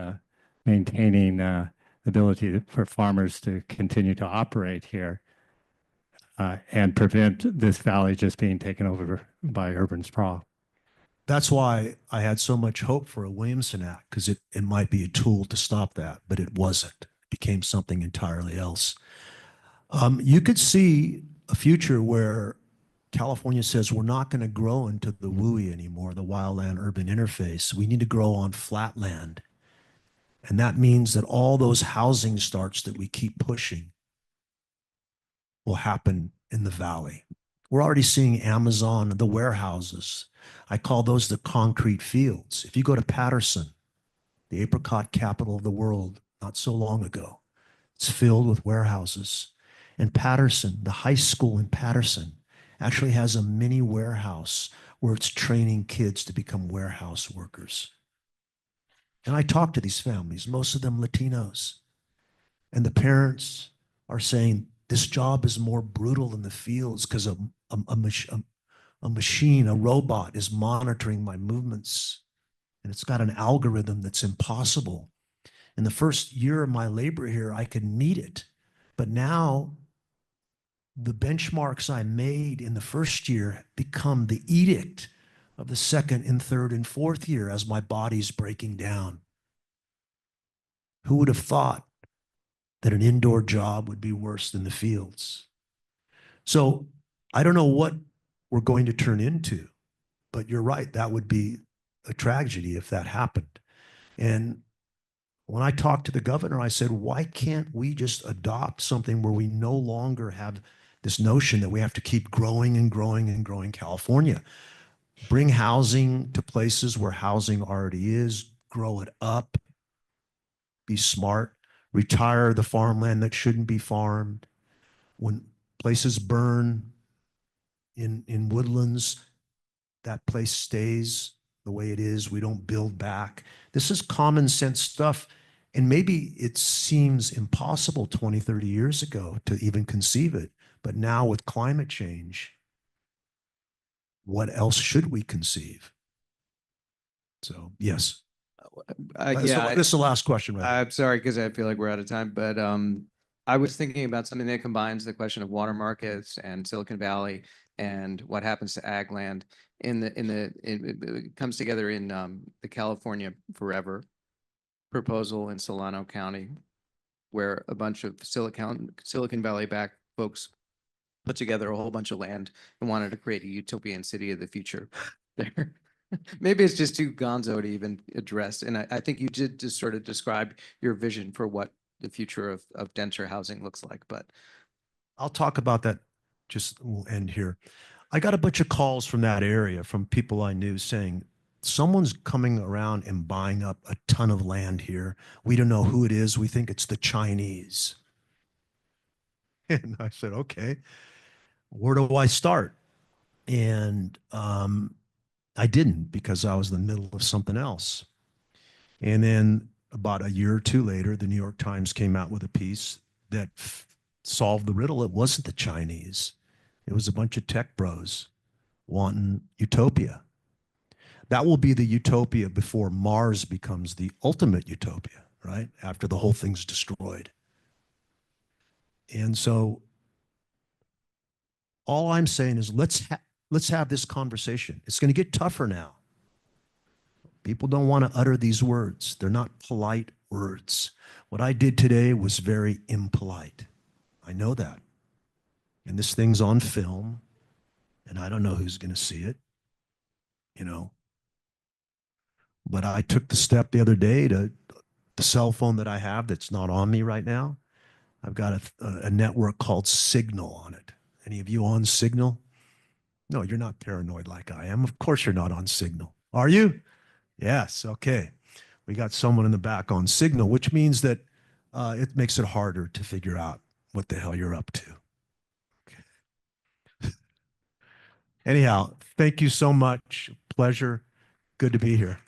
maintaining the ability for farmers to continue to operate here and prevent this valley just being taken over by urban sprawl. That's why I had so much hope for a Williamson Act, because it might be a tool to stop that, but it wasn't. It became something entirely else. You could see a future where California says we're not going to grow into the WUI anymore, the wildland urban interface. We need to grow on flat land. And that means that all those housing starts that we keep pushing will happen in the valley. We're already seeing Amazon, the warehouses. I call those the concrete fields. If you go to Patterson, the apricot capital of the world, not so long ago, it's filled with warehouses. And Patterson, the high school in Patterson, actually has a mini warehouse where it's training kids to become warehouse workers. And I talk to these families, most of them Latinos, and the parents are saying this job is more brutal in the fields because a machine, a robot is monitoring my movements, and it's got an algorithm that's impossible. In the first year of my labor here, I could meet it, but now the benchmarks I made in the first year become the edict of the second and third and fourth year as my body's breaking down. Who would have thought that an indoor job would be worse than the fields? So I don't know what we're going to turn into, but you're right. That would be a tragedy if that happened. And when I talked to the governor, I said, why can't we just adopt something where we no longer have this notion that we have to keep growing and growing and growing California? Bring housing to places where housing already is, grow it up, be smart, retire the farmland that shouldn't be farmed. When places burn in woodlands, that place stays the way it is. We don't build back. This is common sense stuff. And maybe it seems impossible 20, 30 years ago to even conceive it. But now with climate change, what else should we conceive? So, yes. Yeah, This is the last question, right? I'm sorry because I feel like we're out of time, but I was thinking about something that combines the question of water markets and Silicon Valley and what happens to ag land it comes together in the California Forever proposal in Solano County, where a bunch of Silicon Valley backed folks put together a whole bunch of land and wanted to create a utopian city of the future. there. Maybe it's just too gonzo to even address. And I think you did just sort of describe your vision for what the future of denser housing looks like, but I'll talk about that. Just we'll end here. I got a bunch of calls from that area from people I knew saying, someone's coming around and buying up a ton of land here. We don't know who it is. We think it's the Chinese. And I said, okay, where do I start? And I didn't, because I was in the middle of something else. And then about a year or two later, the New York Times came out with a piece that solved the riddle. It wasn't the Chinese. It was a bunch of tech bros wanting utopia. That will be the utopia before Mars becomes the ultimate utopia, right? After the whole thing's destroyed. And so all I'm saying is let's have this conversation. It's going to get tougher now. People don't want to utter these words. They're not polite words. What I did today was very impolite. I know that. And this thing's on film, and I don't know who's going to see it, you know. But I took the step the other day to the cell phone that I have that's not on me right now. I've got a network called Signal on it. Any of you on Signal? No, you're not paranoid like I am. Of course you're not on Signal. Are you? Yes, okay. We got someone in the back on Signal, which means that it makes it harder to figure out what the hell you're up to. Okay. Anyhow, thank you so much. Pleasure. Good to be here.